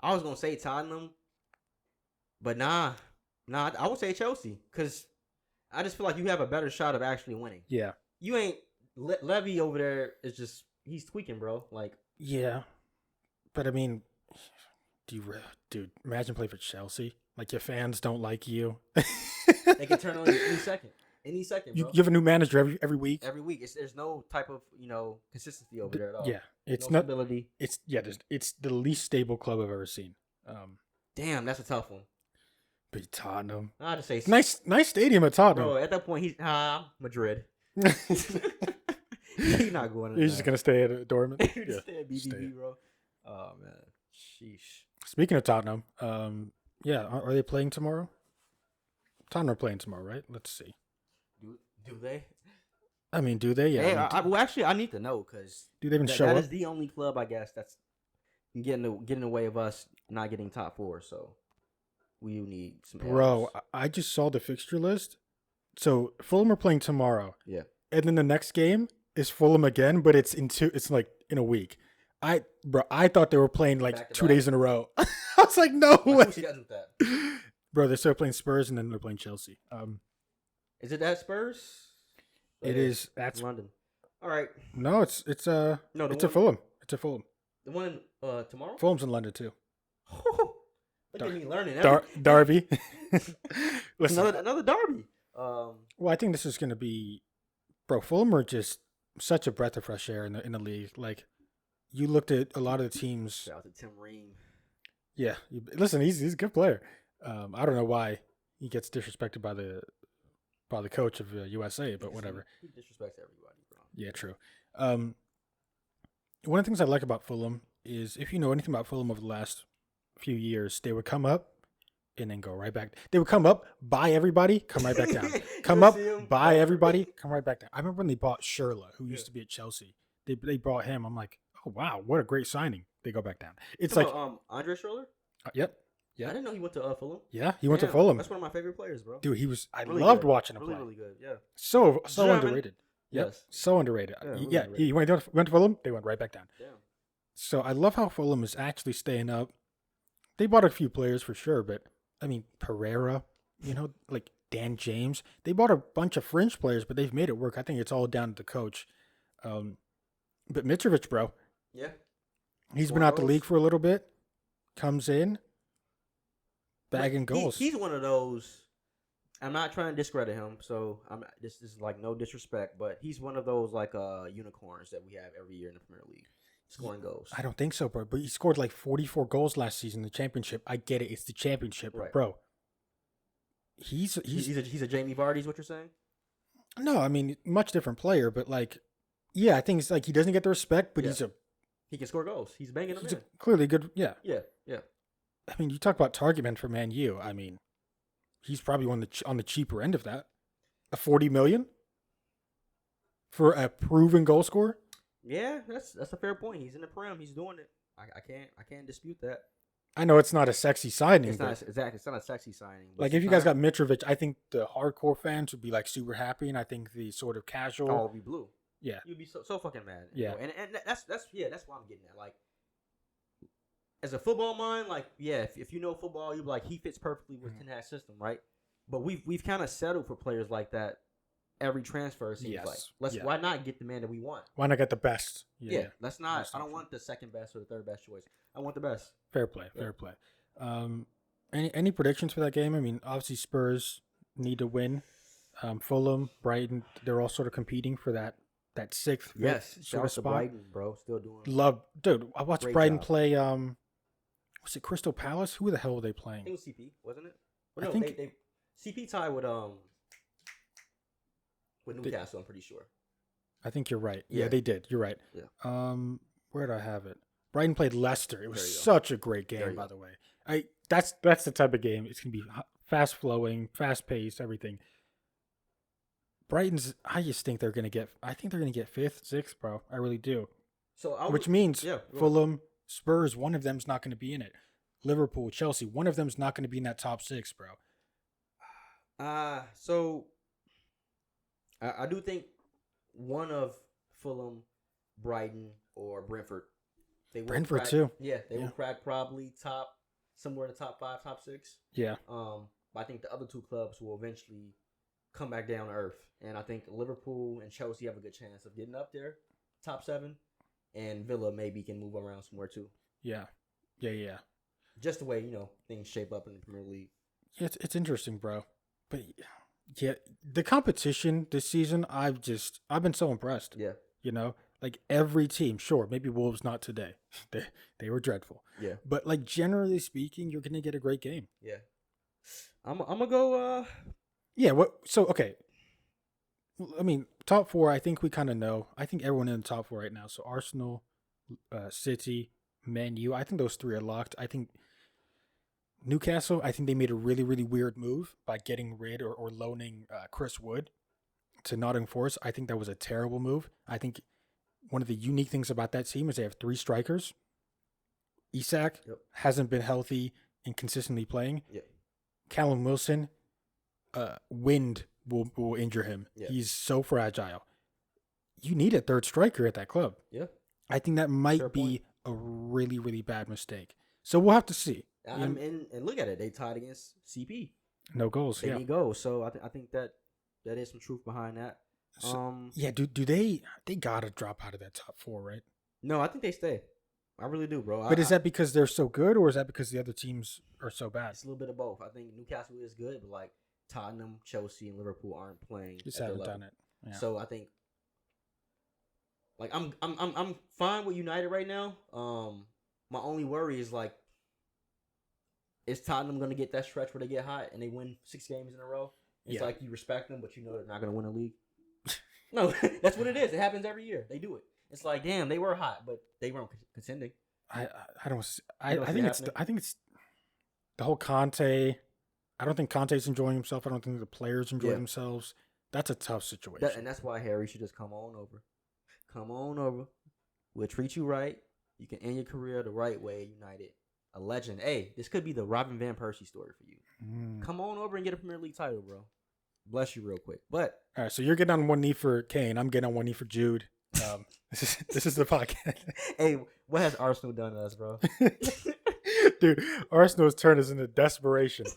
I was going to say Tottenham, but nah, I would say Chelsea because I just feel like you have a better shot of actually winning. Yeah. You ain't Levy over there is just he's tweaking, bro. Like yeah, but I mean, dude, imagine playing for Chelsea. Like your fans don't like you. They can turn on you any second. Any second, bro. You have a new manager every week. Every week, there's no type of consistency over there at all. Yeah, it's no not stability. It's the least stable club I've ever seen. Damn, that's a tough one. But Tottenham, I just say nice stadium at Tottenham. Bro, at that point he's Madrid. He's not going. He's just gonna stay at Dortmund. Stay at BBB, bro. Oh man, sheesh. Speaking of Tottenham, yeah, are they playing tomorrow? Tottenham are playing tomorrow, right? Let's see. Do they? I mean, do they? Yeah. Hey, well, actually, I need to know because do they even show up? That is the only club, I guess, that's getting in the way of us not getting top 4. So we need some. Bro, I just saw the fixture list. So Fulham are playing tomorrow. Yeah. And then the next game is Fulham again, but it's it's like in a week. I thought they were playing like 2 days in a row. I was like, no way. Who's scheduled that? Bro, they start playing Spurs and then they're playing Chelsea. Is it that Spurs? It is. That's London. All right. No, it's a Fulham. It's a Fulham. The one tomorrow. Fulham's in London too. Look at me learning. Derby. Listen, another Derby. Well, I think this is going to be, bro. Fulham are just such a breath of fresh air in the league. Like, you looked at a lot of the teams. Shout out to Tim Ream. Yeah, listen, he's a good player. I don't know why he gets disrespected by the coach of USA, but whatever. He disrespects everybody, bro. Yeah, true. One of the things I like about Fulham is if you know anything about Fulham over the last few years, they would come up and then go right back. They would come up, buy everybody, come right back down. Come You'll up, see 'em buy back. everybody, come right back down. I remember when they bought Sherla, who used Yeah. to be at Chelsea. They brought him. I'm like, oh wow, what a great signing. They go back down. It's Come like, on, Andre Schurrler? yep, I didn't know he went to Fulham. yeah, he went to Damn, Fulham. That's one of my favorite players, bro. Dude, he was. I Really loved good. watching him Really, play. really good. Yeah. So German. underrated. Yep. Yes. So underrated. Yeah, really Yeah, underrated. he went to Fulham. They went right back down. Damn. So I love how Fulham is actually staying up. They bought a few players for sure, but I mean Pereira, like Dan James. They bought a bunch of fringe players, but they've made it work. I think it's all down to the coach. But Mitrovic, bro, Yeah. he's Score been out the goals. league for a little bit. Comes in, bagging goals. He's one of those. I'm not trying to discredit him, so this is like no disrespect, but he's one of those like unicorns that we have every year in the Premier League, scoring goals. I don't think so, bro. But he scored like 44 goals last season in the championship. I get it; it's the championship, Right. bro. He's He's a Jamie Vardy, is what you're saying? no, I mean much different player, but like, yeah, I think it's like he doesn't get the respect, but Yeah. He can score goals. He's banging them he's in. clearly good. Yeah, Yeah, yeah. I mean, you talk about target man for Man U. I mean, he's probably on the cheaper end of that. A 40 million for a proven goal scorer. Yeah, that's a fair point. He's in the Prem. He's doing it. I can't dispute that. I know it's not a sexy signing, It's but not exactly. It's not a sexy signing. But like if you guys got Mitrovic, I think the hardcore fans would be like super happy, and I think the sort of casual, all be blue. yeah, You'd be so fucking mad. Yeah. And that's why I'm getting at. Like, as a football mind, like, yeah, if you know football, you're like, he fits perfectly with Ten Hag's system, right? But we've kind of settled for players like that every transfer. It seems Yes. like Yeah. why not get the man that we want? why not get the best? Yeah, let's not. Most I don't option. want the second best or the third best choice. I want the best. Fair play, Yeah. fair play. Any predictions for that game? I mean, obviously Spurs need to win. Fulham, Brighton, they're all sort of competing for that sixth, fifth Yes, sort shout of out to spot. Brighton, bro. Still doing. Dude, I watched Great Brighton job. play. Was it Crystal Palace? Who the hell were they I think playing? it was CP, wasn't it? I Well, no, think- they CP tied with Newcastle. I'm pretty sure. I think you're right. Yeah, Yeah. they did. You're right. Yeah. Where did I have it? Brighton played Leicester. It There was you go. such a great There game, you by go. the way. That's the type of game. It's gonna be fast flowing, fast paced, everything. Brighton's. I just think they're gonna get. I think they're gonna get fifth, sixth, bro. I really do. So Which means yeah, go ahead. Fulham, Spurs, one of them's not going to be in it. Liverpool, Chelsea, one of them's not going to be in that top six, bro. So I do think one of Fulham, Brighton, or Brentford. They will Brentford crack, too. Yeah, they Yeah. will crack probably somewhere in the top 5, top 6. Yeah. But I think the other two clubs will eventually come back down to earth, and I think Liverpool and Chelsea have a good chance of getting up there, top 7, and Villa maybe can move around somewhere too. Yeah. Just the way things shape up in the Premier League. It's interesting, bro. But yeah, the competition this season, I've been so impressed. Yeah, Like every team, sure, maybe Wolves not today. They were dreadful. yeah, But like generally speaking, you're gonna get a great game. yeah. I'm gonna go. Yeah. Okay. I mean, top 4. I think we kind of know. I think everyone in the top 4 right now. So Arsenal, City, Man U. I think those 3 are locked. I think Newcastle. I think they made a really, really weird move by getting rid or loaning Chris Wood to Nottingham Forest. I think that was a terrible move. I think one of the unique things about that team is they have 3 strikers. Isak hasn't been healthy and consistently playing. Yep. Callum Wilson, wind will injure him. Yeah. He's so fragile. You need a 3rd striker at that club. Yeah. I think that might Fair be point. a really, really bad mistake. So we'll have to see. And look at it. They tied against CP. No goals. There Yeah. you go. So I think that is some truth behind that. Yeah. Do they gotta drop out of that top 4, right? No, I think they stay. I really do, bro. But is that because they're so good, or is that because the other teams are so bad? It's a little bit of both. I think Newcastle is good, but like Tottenham, Chelsea, and Liverpool aren't playing. Just at their haven't level. done it. Yeah. So I think, like, I'm fine with United right now. My only worry is like, is Tottenham gonna get that stretch where they get hot and they win 6 games in a row? It's Yeah. like you respect them, but you know they're not gonna win a league. No, that's what it is. It happens every year. They do it. It's like, damn, they were hot, but they weren't contending. I don't. You don't see I think it's happening? I think it's the whole Conte I don't think Conte's enjoying himself. I don't think the players enjoy Yeah. themselves. That's a tough situation. And that's why Harry should just come on over. Come on over. We'll treat you right. You can end your career the right way at United. A legend. Hey, this could be the Robin Van Persie story for you. Come on over and get a Premier League title, bro. Bless you real quick. But all right, so you're getting on one knee for Kane. I'm getting on one knee for Jude. This is the podcast. hey, what has Arsenal done to us, bro? Dude, Arsenal has turned us into desperation.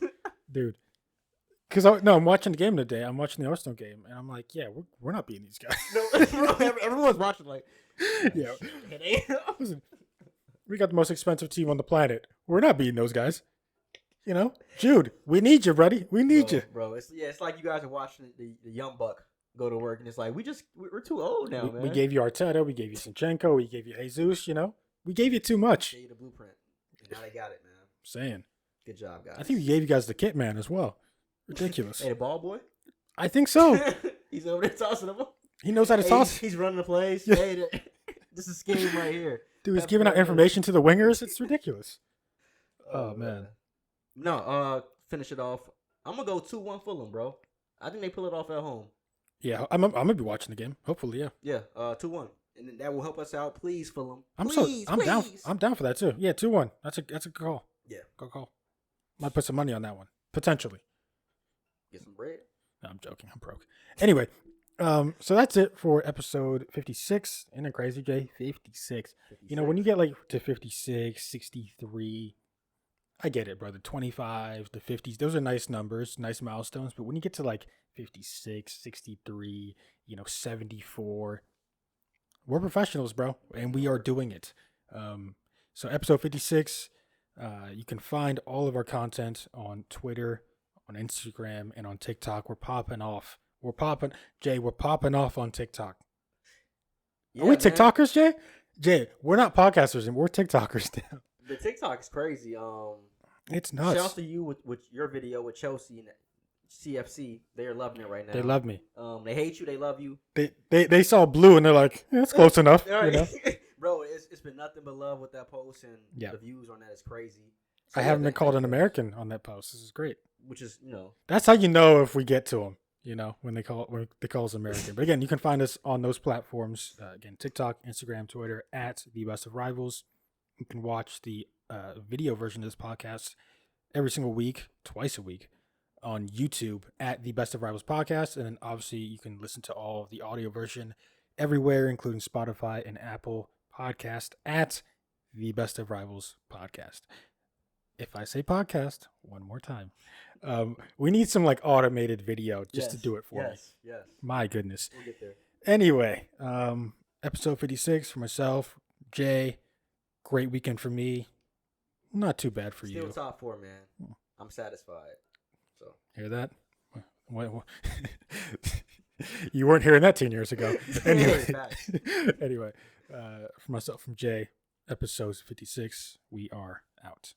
Dude. Because I'm watching the game today. I'm watching the Arsenal game, and I'm like, yeah, we're not beating these guys. No, everyone's watching like, yeah. Listen, we got the most expensive team on the planet. We're not beating those guys. You know, Jude, we need you, buddy. We need you, bro. It's like you guys are watching the young buck go to work, and it's like we're too old now, man. We gave you Arteta, we gave you Zinchenko, we gave you Jesus. You know, we gave you too much. Gave you the blueprint, and now they got it, man. I'm saying, good job, guys. I think we gave you guys the kit man as well. Ridiculous. Hey, the ball boy. I think so. He's over there tossing them. He knows how to toss. He's running the plays. Yeah. Hey, this is scheme right here. Dude, he's giving out information to the wingers. It's ridiculous. Oh man. No, finish it off. I'm gonna go 2-1 Fulham, bro. I think they pull it off at home. Yeah, I'm gonna be watching the game. Hopefully, yeah. Yeah, 2-1, and then that will help us out. Please, Fulham. I'm down. I'm down for that too. Yeah, 2-1. That's a good call. Yeah, good call. Might put some money on that one potentially. Get some bread. No, I'm joking. I'm broke. Anyway, so that's it for episode 56. Isn't it crazy, Jay? 56. You know, when you get like to 56, 63, I get it, brother. 25, the 50s, those are nice numbers, nice milestones. But when you get to like 56, 63, 74, we're professionals, bro. And we are doing it. So episode 56, you can find all of our content on Twitter, on Instagram, and on TikTok. We're popping off. We're popping off on TikTok. Yeah, are we man. TikTokers, Jay? Jay, we're not podcasters and we're TikTokers now. The TikTok is crazy. It's nuts. Shout out to you with your video with Chelsea and CFC. They're loving it right now. They love me. They hate you. They love you. They saw blue and they're like, yeah, it's close enough. Right. Bro, it's been nothing but love with that post, and the views on that is crazy. So I haven't been called an American on that post. This is great. Which is, that's how you know if we get to them. When they call us American. But again, you can find us on those platforms. Again, TikTok, Instagram, Twitter, at The Best of Rivals. You can watch the video version of this podcast every single week, twice a week, on YouTube at The Best of Rivals Podcast. And then obviously you can listen to all of the audio version everywhere, including Spotify and Apple Podcast at The Best of Rivals Podcast. If I say podcast one more time, we need some like automated video just to do it for me. Yes. My goodness. We'll get there. Anyway, episode 56 for myself, Jay. Great weekend for me. Not too bad for you. Still top 4, man. I'm satisfied. So hear that? What? You weren't hearing that 10 years ago. Anyway, for myself, from Jay, episode 56. We are out.